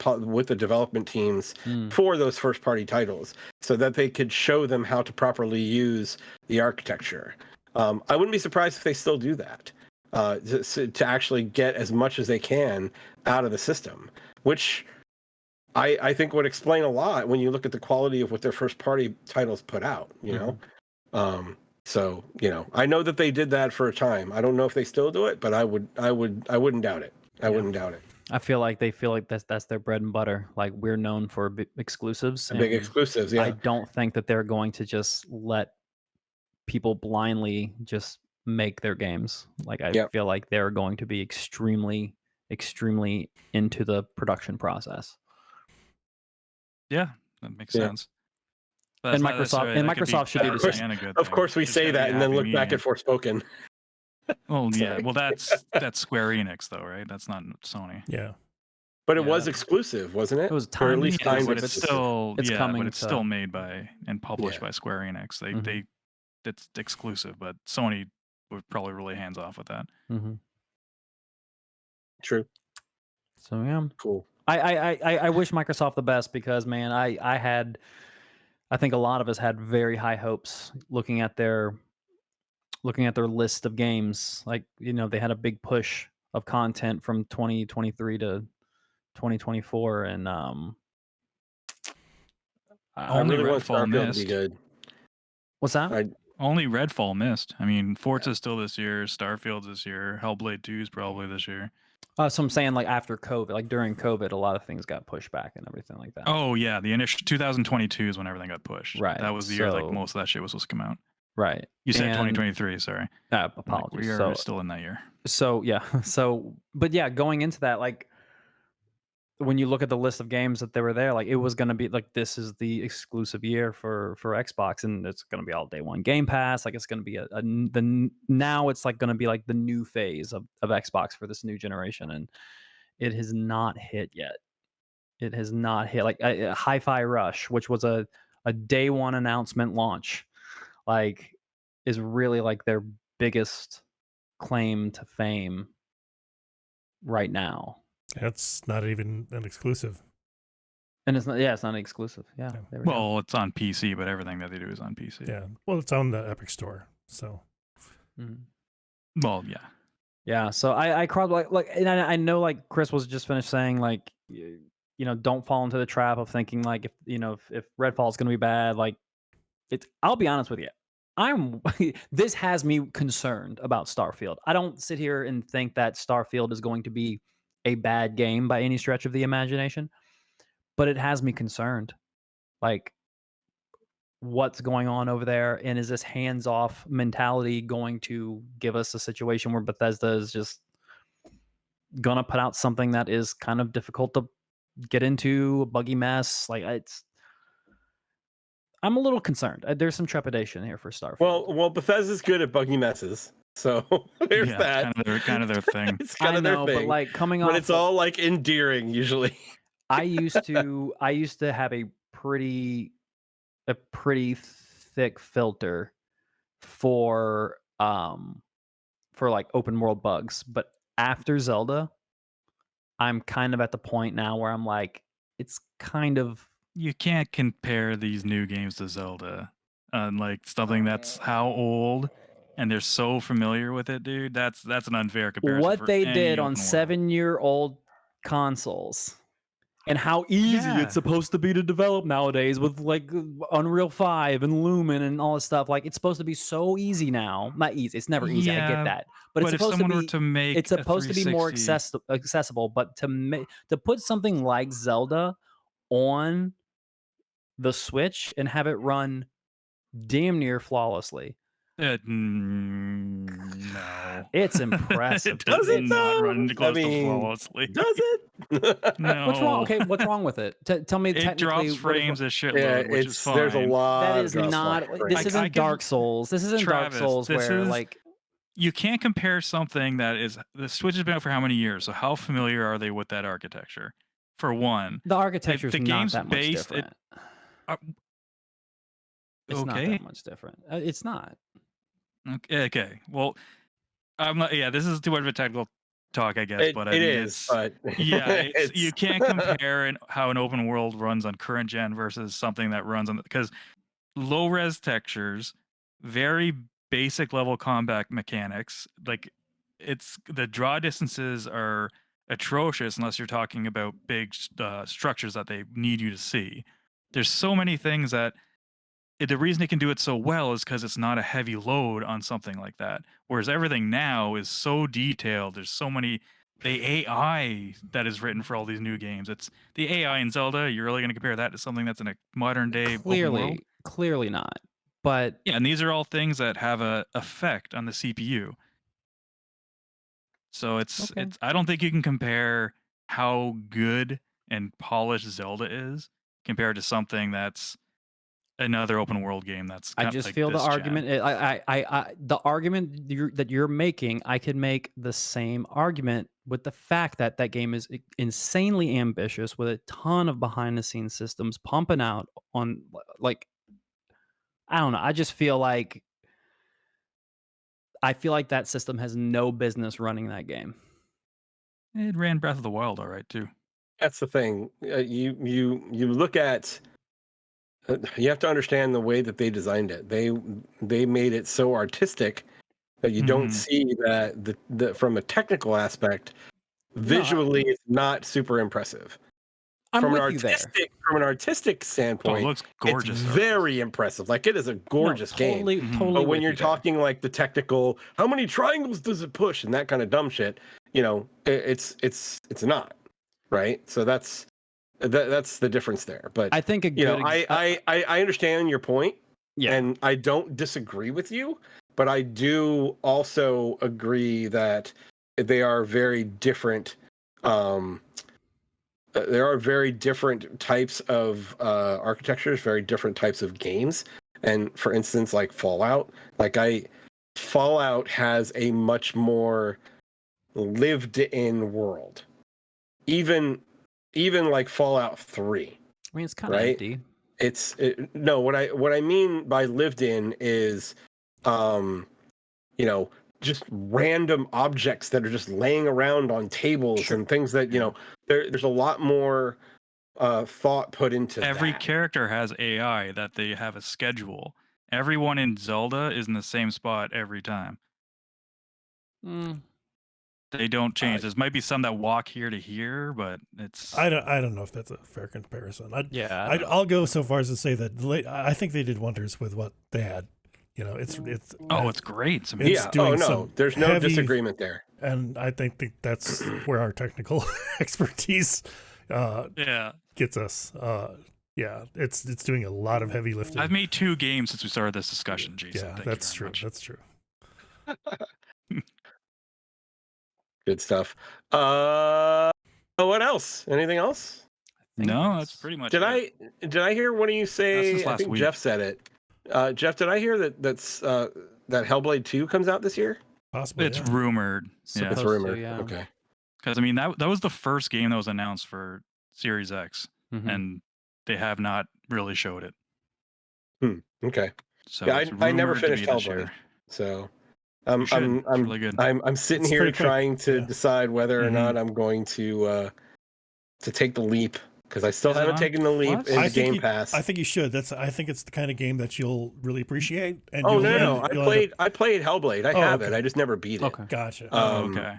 development teams Mm. for those first party titles, so that they could show them how to properly use the architecture. I wouldn't be surprised if they still do that, to actually get as much as they can out of the system, which I think would explain a lot when you look at the quality of what their first party titles put out, you know? So, you know, I know that they did that for a time. I don't know if they still do it, but I wouldn't doubt it. I wouldn't doubt it. I feel like they feel like that's their bread and butter. Like we're known for exclusives, The big and exclusives, I yeah. don't think that they're going to just let people blindly just make their games. Like I Yep. feel like they're going to be extremely, extremely into the production process. Yeah, that makes Yeah. sense. But And that's not necessarily that could be Microsoft should do bad the or same. and a good Of thing. course we It's say gotta be that a and then happy look back medium. at Forspoken. Well, yeah. Sorry. Well, that's Square Enix though, right? That's not Sony. yeah, But it Yeah, was that- exclusive, wasn't it? It was Or at timed least Yeah, timed but exclusive. it's exclusive. still It's coming but it's to- still made by and published Yeah. by Square Enix. They Mhm. it's exclusive, but Sony would probably really hands off with that. Mm-hmm. True. So yeah, Cool. I wish Microsoft the best, because man, I think a lot of us had very high hopes looking at their list of games. Like, you know, they had a big push of content from 2023 to 2024, and I Only really want Redfall Starfield to be missed. good. what's that? Only Redfall missed. I mean, Forza's still this year, Starfield's this year, Hellblade 2 is probably this year. So I'm saying, like, after COVID, like during COVID, a lot of things got pushed back and everything like that. Oh yeah, the initial 2022 is when everything got pushed. Right, That was the year like so- most of that shit was supposed to come out. Right. You said And- 2023, sorry. Like, Apologies. we are So still in that year. So yeah, but yeah, going into that, like when you look at the list of games that they were there, like it was going to be like, this is the exclusive year for Xbox, and it's going to be all day one Game Pass. Like it's going to be now it's like going to be like the new phase of Xbox for this new generation, and it has not hit yet. It has not hit. Like Hi-Fi Rush, which was a day one announcement launch, like is really like their biggest claim to fame right now. that's not even an exclusive. And it's not an exclusive. Yeah. Yeah. There we go. Well, it's on PC, but everything that they do is on PC. Yeah, well, it's on the Epic Store, so Mhm. Well, yeah. Yeah. So I crowd like, and I know like Chris was just finished saying like, you know, don't fall into the trap of thinking like, if you know, if Redfall is going to be bad, like I'll be honest with you. This has me concerned about Starfield. I don't sit here and think that Starfield is going to be a bad game by any stretch of the imagination, but it has me concerned. Like, what's going on over there, and is this hands-off mentality going to give us a situation where Bethesda is just gonna put out something that is kind of difficult to get into, a buggy mess? Like, I'm a little concerned. There's some trepidation here for Starfield. Well, Bethesda's good at buggy messes, so there's Yeah, that. it's kind of their thing. It's kind I of their know, thing. but like coming But off, it's all like endearing usually. I used to have a pretty thick filter for like open world bugs, but after Zelda, I'm kind of at the point now where I'm like, it's kind of You can't compare these new games to Zelda. Like something that's how old and they're so familiar with it, dude. That's an unfair comparison. what for they any did on open world. 7-year-old consoles. And how easy Yeah. it's supposed to be to develop nowadays with like Unreal 5 and Lumen and all this stuff. Like it's supposed to be so easy now. Not easy. It's never easy. I Yeah, get that. But it's if supposed to someone be were to make it's supposed to be more 360 accessible, but to put something like Zelda on the Switch and have it run damn near flawlessly. No. It's It impressive. does Does it not though? run I close to mean, flawlessly. does it? What's wrong? No. Okay, what's wrong with it? Tell me It technically drops what is wrong. frames a shitload, Yeah, which is there's a fine. lot That of is drop not. This frames. I isn't give Dark Souls. This isn't Dark Travis, Souls this where is like you can't compare something that is the Switch has been out for how many years? So how familiar are they with that architecture? For one, the architecture is the not game's that much based. different. Uh, It's not okay, that much different. It's not. okay. Well, I'm not. Yeah, this is too much of a technical talk, I guess. But I It mean, is, but it's it's you can't compare how an open world runs on current gen versus something that runs on because low res textures, very basic level combat mechanics. Like it's the draw distances are atrocious unless you're talking about big structures that they need you to see. There's so many things that the reason it can do it so well is because it's not a heavy load on something like that. Whereas everything now is so detailed. There's so many the AI that is written for all these new games. It's the AI in Zelda. You're really going to compare that to something that's in a modern day open world? Clearly not. But Yeah, and these are all things that have a effect on the CPU. So okay. I don't think you can compare how good and polished Zelda is compared to something that's another open world game that's I kind of just like feel the this gen. argument. The argument that you're making, I could make the same argument with the fact that that game is insanely ambitious with a ton of behind the scenes systems pumping out on like I don't know. I feel like that system has no business running that game. It ran Breath of the Wild all right too. that's the thing. You look at you have to understand the way that they designed it. They made it so artistic that you don't Mhm. see that the from a technical aspect, visually it's not super impressive. I'm From an with you there. artistic Oh, it standpoint, looks it's gorgeous though. very impressive. Like it is a No, gorgeous game. Mhm. totally But when with you're you there. talking like the technical, how many triangles does it push and that kind of dumb shit, it's not, right? So that's the difference there. But I think a good I understand your point, yeah. and I don't disagree with you, but I do also agree that they are very different. There are very different types of architectures, very different types of games. And for instance, like Fallout, Fallout has a much more lived-in world. Even like Fallout 3, I mean, it's kind of right? empty. No, what I mean by lived in is you know, just random objects that are just laying around on tables and things that, Yeah. there's a lot more thought put into Every that. character has AI that they have a schedule. Everyone in Zelda is in the same spot every time. Mm, They don't change. I- There might be some that walk here to here, but it's I don't know if that's a fair comparison. yeah. I'll go so far as to say that I think they did wonders with what they had. It's it's great. It's amazing. It's Yeah. doing Oh no, some there's no heavy- disagreement there. and I think that's where our technical expertise Yeah. gets us. Yeah, it's doing a lot of heavy lifting. I've made 2 games since we started this discussion, Jason. Yeah, Thank that's you true. very much. That's true. Good stuff. What else? Anything else? No, that's pretty much Did it. I hear one of you That's say? since I last think week. Geoff said it. Geoff, did I hear that Hellblade 2 comes out this year? Possibly. It's yeah. rumored. It's Yeah. Supposed to, rumored. yeah. Okay. Because I mean that was the first game that was announced for Series X, Mhm. and they have not really showed it. Okay. So Yeah, it's I never rumored to finished be this Hellblade, year. so You should. It's really good. I'm sitting It's here pretty quick, trying to yeah. decide whether or Mhm. not I'm going to take the leap, because I still Is it haven't on taken the leap Plus? into Game Pass. I think you should. I think it's the kind of game that you'll really appreciate. And Oh you'll, no! and you'll end I played Hellblade. I Oh, have it. okay. I just never beat it. Okay. up- Gotcha. Oh, Um, okay.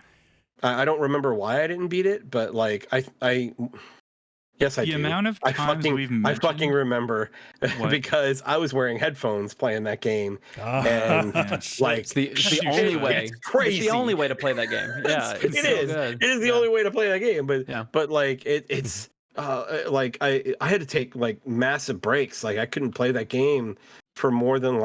I don't remember why I didn't beat it, but like I yes I The do. amount of I times fucking we've I fucking mentioned remember What? because I was wearing headphones playing that game. And Yeah. Like It's the You only should. way. It's crazy. It's the only way to play that game. Yeah, It it's so is. good. It is the Yeah. only way to play that game, Yeah. but like it's like I had to take like massive breaks. Like I couldn't play that game for more than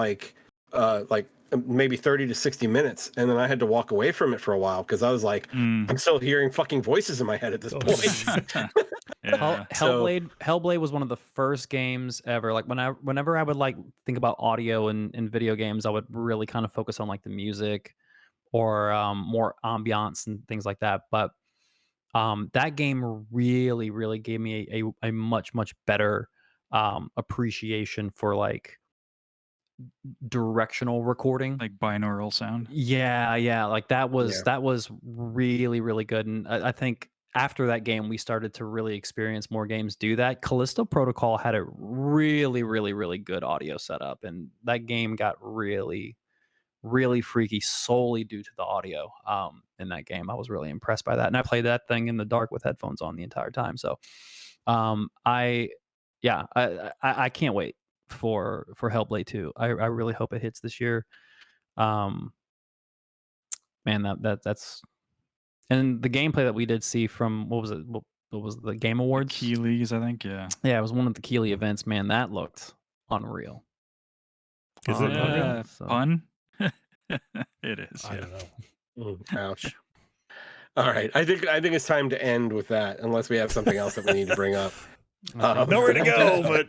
maybe 30 to 60 minutes, and then I had to walk away from it for a while because I was like, I'm still hearing fucking voices in my head at this point. Yeah. So- Hellblade was one of the first games ever. Like whenever I would like think about audio in video games, I would really kind of focus on like the music or more ambiance and things like that. But that game really, really gave me a much, much better appreciation for like directional recording. Like binaural sound. Yeah, like that was Yeah. that was really, really good. And I think after that game, we started to really experience more games do that. Callisto Protocol had a really, really, really good audio setup, and that game got really, really freaky solely due to the audio in that game. I was really impressed by that, and I played that thing in the dark with headphones on the entire time. So I can't wait for Hellblade 2. I really hope it hits this year. Man, that's and the gameplay that we did see from what was it? What was the Game Awards? Keeley's, I think. Yeah. Yeah, it was one of the Keeley events. Man, that looked unreal. Is it unreal? Yeah. So- Fun. It is. I Yeah. don't know. Ouch. All right, I think it's time to end with that, unless we have something else that we need to bring up. Nowhere to go, but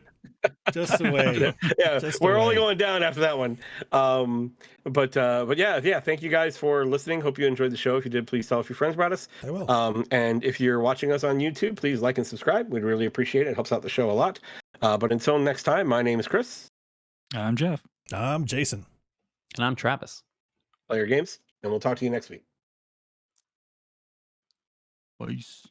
just away. Yeah, Just we're only away. going down after that one. But yeah. Thank you guys for listening. Hope you enjoyed the show. If you did, please tell a few friends about us. I will. And if you're watching us on YouTube, please like and subscribe. We'd really appreciate it. It helps out the show a lot. But until next time, my name is Chris. I'm Jeff. I'm Jason. And I'm Travis. Play your games, and we'll talk to you next week. Peace.